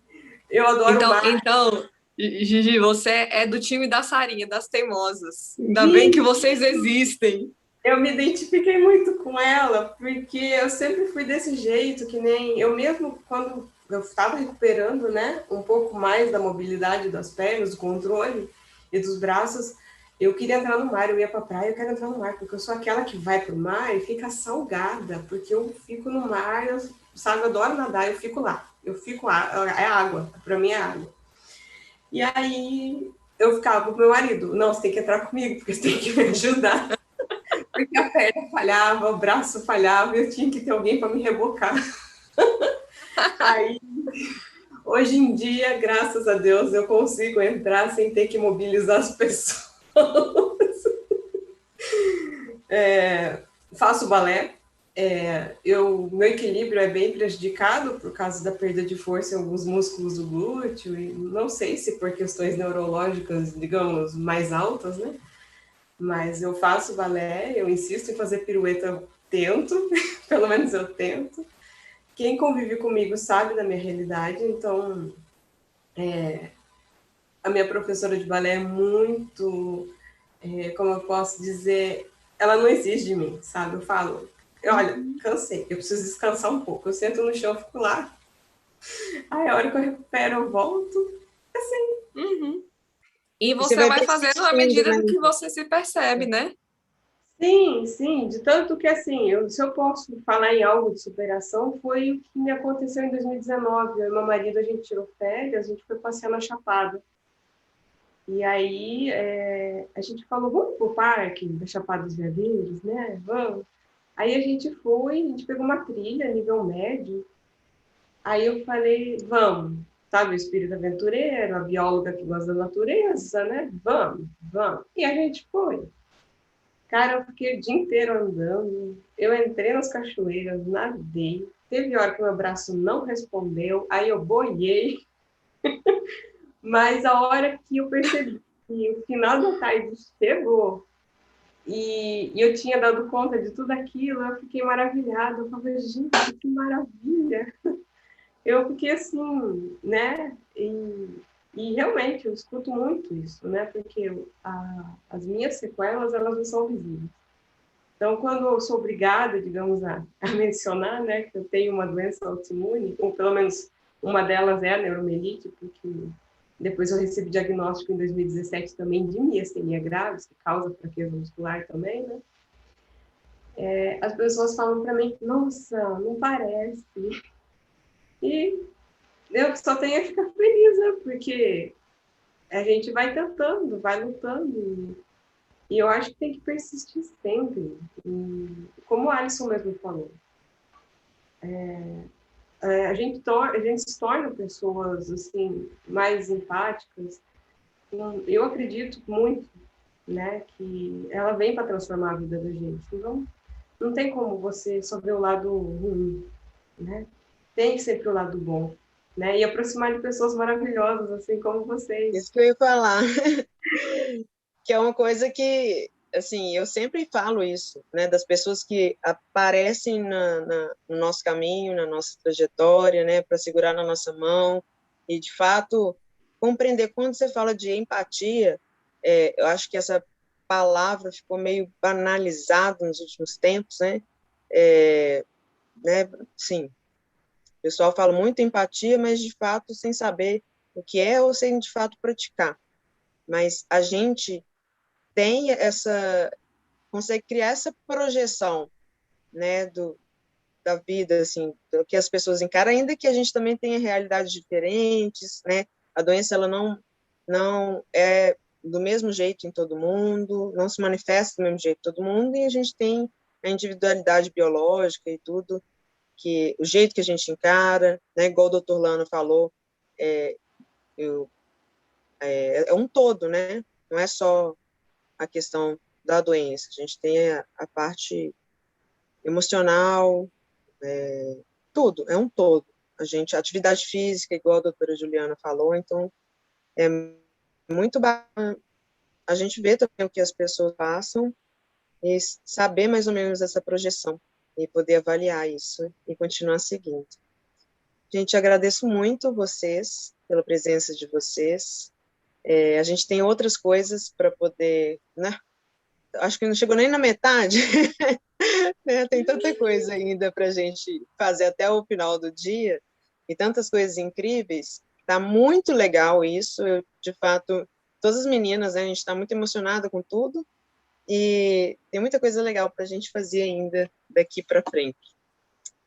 eu adoro Então, Gigi, você é do time da Sarinha, das teimosas. Ainda bem que vocês existem. Eu me identifiquei muito com ela, porque eu sempre fui desse jeito, que nem eu mesmo, quando eu estava recuperando, né, um pouco mais da mobilidade das pernas, do controle e dos braços, eu queria entrar no mar, eu ia para a praia, eu quero entrar no mar, porque eu sou aquela que vai para o mar e fica salgada, porque eu fico no mar, eu adoro nadar, eu fico lá, é água, para mim é água. E aí eu ficava com o meu marido, não, você tem que entrar comigo, porque você tem que me ajudar. Porque a perna falhava, o braço falhava, eu tinha que ter alguém para me rebocar. Aí, hoje em dia, graças a Deus, eu consigo entrar sem ter que mobilizar as pessoas. Faço balé. Meu equilíbrio é bem prejudicado por causa da perda de força em alguns músculos do glúteo, e não sei se por questões neurológicas, digamos, mais altas, né? Mas eu faço balé, eu insisto em fazer pirueta, eu tento, pelo menos eu tento. Quem convive comigo sabe da minha realidade, então a minha professora de balé é muito, como eu posso dizer, ela não exige de mim, sabe? Eu falo, olha, cansei, eu preciso descansar um pouco. Eu sento no chão, fico lá. Aí a hora que eu recupero, eu volto. Assim. E você vai fazendo à medida que você se percebe, né? Sim, sim, de tanto que, assim, se eu posso falar em algo de superação, foi o que me aconteceu em 2019. Eu e meu marido, a gente tirou férias, a gente foi passear na Chapada. E aí, a gente falou, vamos pro parque da Chapada dos Veadeiros, né? Vamos. Aí a gente foi, a gente pegou uma trilha, nível médio. Aí eu falei, vamos. Sabe, o espírito aventureiro, a bióloga que gosta da natureza, né? Vamos, vamos. E a gente foi. Cara, eu fiquei o dia inteiro andando. Eu entrei nas cachoeiras, nadei. Teve hora que meu braço não respondeu, aí eu boiei. Mas a hora que eu percebi que o final da tarde chegou e eu tinha dado conta de tudo aquilo, eu fiquei maravilhada. Eu falei, gente, que maravilha! Eu fiquei assim, né? E realmente eu escuto muito isso, né? Porque as minhas sequelas, elas não são visíveis. Então, quando eu sou obrigada, digamos, a mencionar, né, que eu tenho uma doença autoimune, ou pelo menos uma delas é a neuromelite, porque depois eu recebi diagnóstico em 2017 também de miastenia graves, que causa fraqueza muscular também, né? As pessoas falam para mim, nossa, não parece. E eu só tenho a ficar feliz, né? Porque a gente vai tentando, vai lutando. E eu acho que tem que persistir sempre. E, como o Alisson mesmo falou, a gente se torna pessoas assim, mais empáticas. Eu acredito muito, né, que ela vem para transformar a vida da gente. Então, não tem como você só ver o lado ruim, né? Tem sempre o lado bom, né? E aproximar de pessoas maravilhosas, assim como vocês. Isso que eu ia falar. Que é uma coisa que, assim, eu sempre falo isso, né, das pessoas que aparecem no nosso caminho, na nossa trajetória, né, para segurar na nossa mão e, de fato, compreender. Quando você fala de empatia, eu acho que essa palavra ficou meio banalizada nos últimos tempos, né, sim, o pessoal fala muito empatia, mas, de fato, sem saber o que é ou sem, de fato, praticar. Mas a gente tem consegue criar essa projeção, né, da vida, assim, do que as pessoas encaram, ainda que a gente também tenha realidades diferentes, né, a doença, ela não é do mesmo jeito em todo mundo, não se manifesta do mesmo jeito em todo mundo, e a gente tem a individualidade biológica e tudo, que o jeito que a gente encara, né, igual o doutor Lano falou, é um todo, né, não é só a questão da doença, a gente tem a parte emocional, tudo, é um todo. A atividade física, igual a doutora Juliana falou, então é muito bacana a gente ver também o que as pessoas passam e saber mais ou menos essa projeção e poder avaliar isso e continuar seguindo. Gente, agradeço muito vocês, pela presença de vocês. A gente tem outras coisas para poder, né? Acho que não chegou nem na metade, né? Tem tanta coisa ainda para a gente fazer até o final do dia, e tantas coisas incríveis. Está muito legal isso. Eu, de fato, todas as meninas, né, a gente está muito emocionada com tudo, e tem muita coisa legal para a gente fazer ainda daqui para frente,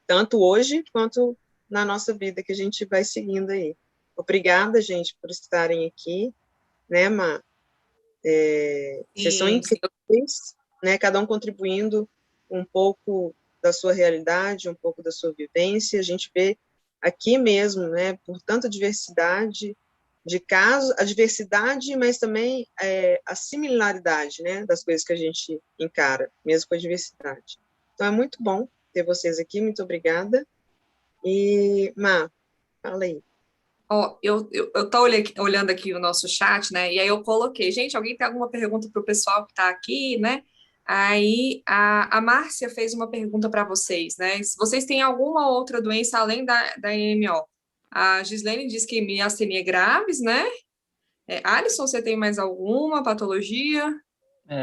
tanto hoje quanto na nossa vida que a gente vai seguindo aí. Obrigada, gente, por estarem aqui, né, Má? Vocês são incríveis, né? Cada um contribuindo um pouco da sua realidade, um pouco da sua vivência. A gente vê aqui mesmo, né, por tanta diversidade de casos, a diversidade, mas também a similaridade, né, das coisas que a gente encara, mesmo com a diversidade. Então, é muito bom ter vocês aqui, muito obrigada. E, Má, fala aí. Ó, eu tô olhando aqui o nosso chat, né? E aí eu coloquei, gente, alguém tem alguma pergunta para o pessoal que está aqui, né? Aí a Márcia fez uma pergunta para vocês, né? Se vocês têm alguma outra doença além da NMO. A Gislene diz que miastenia graves, né? Alisson, você tem mais alguma patologia?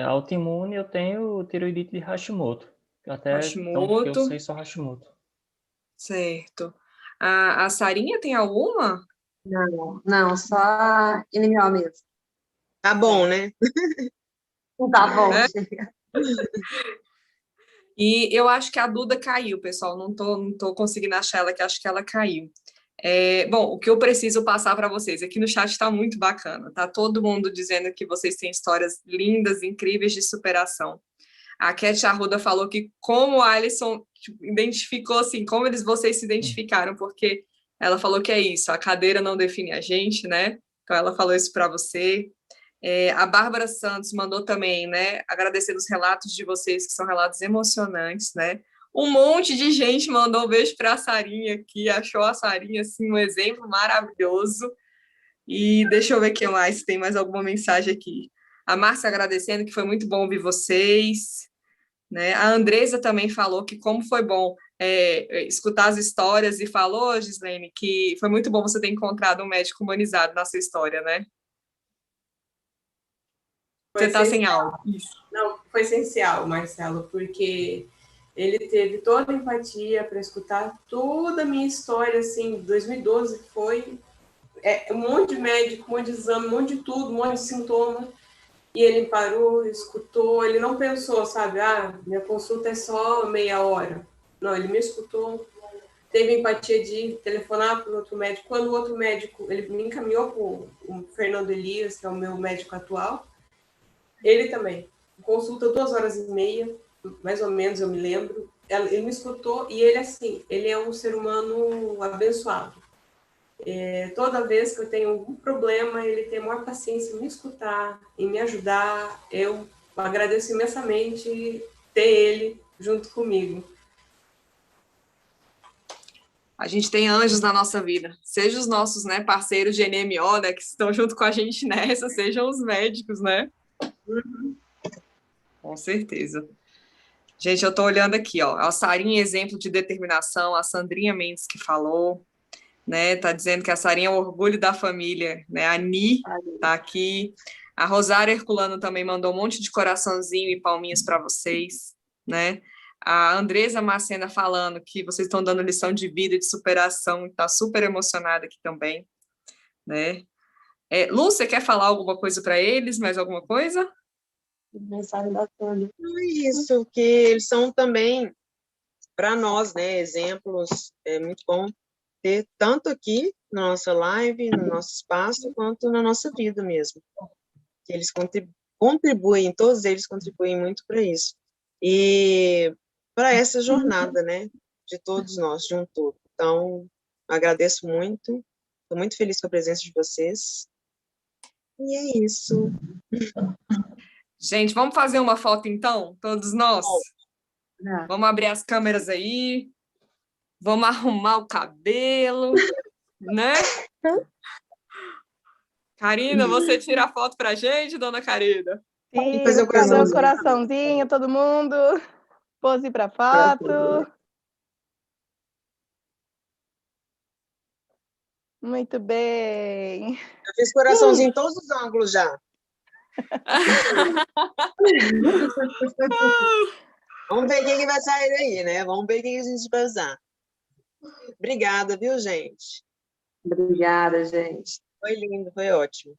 Autoimune, eu tenho tireoidite de Hashimoto. Então, que eu Hashimoto, sei só Hashimoto. certo. A Sarinha tem alguma? Não, só NMO mesmo. Tá bom, né? Tá bom, É? chega. E eu acho que a Duda caiu, pessoal. Não tô conseguindo achar ela, que acho que ela caiu. Bom, o que eu preciso passar para vocês aqui no chat está muito bacana. Tá todo mundo dizendo que vocês têm histórias lindas, incríveis de superação. A Cat Arruda falou que como o Alisson identificou, assim, como vocês se identificaram, porque ela falou que é isso, a cadeira não define a gente, né? Então ela falou isso para você. A Bárbara Santos mandou também, né? Agradecendo os relatos de vocês, que são relatos emocionantes, né? Um monte de gente mandou um beijo para a Sarinha aqui, achou a Sarinha, assim, um exemplo maravilhoso. E deixa eu ver o que mais, se tem mais alguma mensagem aqui. A Márcia agradecendo, que foi muito bom ouvir vocês, né? A Andresa também falou que como foi bom escutar as histórias, e falou, Gislene, que foi muito bom você ter encontrado um médico humanizado na sua história, né? Você está sem áudio. Não, foi essencial, Marcelo, porque ele teve toda a empatia para escutar toda a minha história, assim, 2012 foi um monte de médico, um monte de exame, um monte de tudo, um monte de sintoma, e ele parou, escutou, ele não pensou, sabe, minha consulta é só meia hora. Não, ele me escutou, teve empatia de telefonar para o outro médico. Quando o outro médico, ele me encaminhou para o Fernando Elias, que é o meu médico atual, ele também. Consulta 2h30, mais ou menos, eu me lembro. Ele me escutou e ele, assim, ele é um ser humano abençoado. Toda vez que eu tenho algum problema, ele tem a maior paciência em me escutar, em me ajudar. Eu agradeço imensamente ter ele junto comigo. A gente tem anjos na nossa vida, seja os nossos, né, parceiros de NMO, né, que estão junto com a gente nessa, sejam os médicos, né? Uhum. Com certeza. Gente, eu tô olhando aqui, ó, a Sarinha, exemplo de determinação, a Sandrinha Mendes que falou, né, tá dizendo que a Sarinha é o orgulho da família, né, a Ni tá aqui, a Rosária Herculano também mandou um monte de coraçãozinho e palminhas para vocês, né, a Andresa Macena falando que vocês estão dando lição de vida e de superação, tá super emocionada aqui também, né. Lu, você quer falar alguma coisa para eles, mais alguma coisa? Mensagem da Tânia. Isso, que eles são também, para nós, né, exemplos, é muito bom ter tanto aqui na nossa live, no nosso espaço, quanto na nossa vida mesmo. Que eles contribuem, todos eles contribuem muito para isso. E para essa jornada, né, de todos nós, de um todo. Então, agradeço muito, estou muito feliz com a presença de vocês. E é isso. Gente, vamos fazer uma foto então, todos nós? Vamos abrir as câmeras aí, vamos arrumar o cabelo, né? Karina, você tira a foto pra gente, dona Karina? Sim, fazer o fazer um coraçãozinho, todo mundo. Pose para foto. Muito bem. Eu fiz coraçãozinho em todos os ângulos já. Vamos ver quem que vai sair daí, né? Vamos ver quem a gente vai usar. Obrigada, viu, gente? Obrigada, gente. Foi lindo, foi ótimo.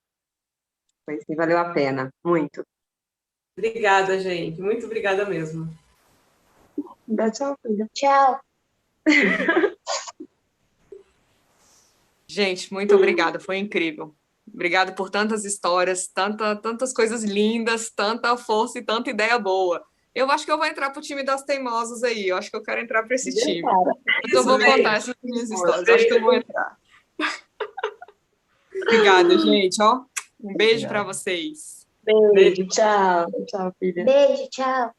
Foi sim, valeu a pena, muito. Obrigada, gente. Muito obrigada mesmo. Dá tchau, filha. Tchau. Gente, muito obrigada, foi incrível. Obrigada por tantas histórias, tantas coisas lindas, tanta força e tanta ideia boa. Eu acho que eu vou entrar para o time das teimosas aí. Eu acho que eu quero entrar para esse time. Eu vou contar essas minhas histórias. Eu acho que eu vou entrar. Obrigada, gente. Ó, um beijo para vocês. Beijo, tchau. Tchau, filha. Beijo, tchau.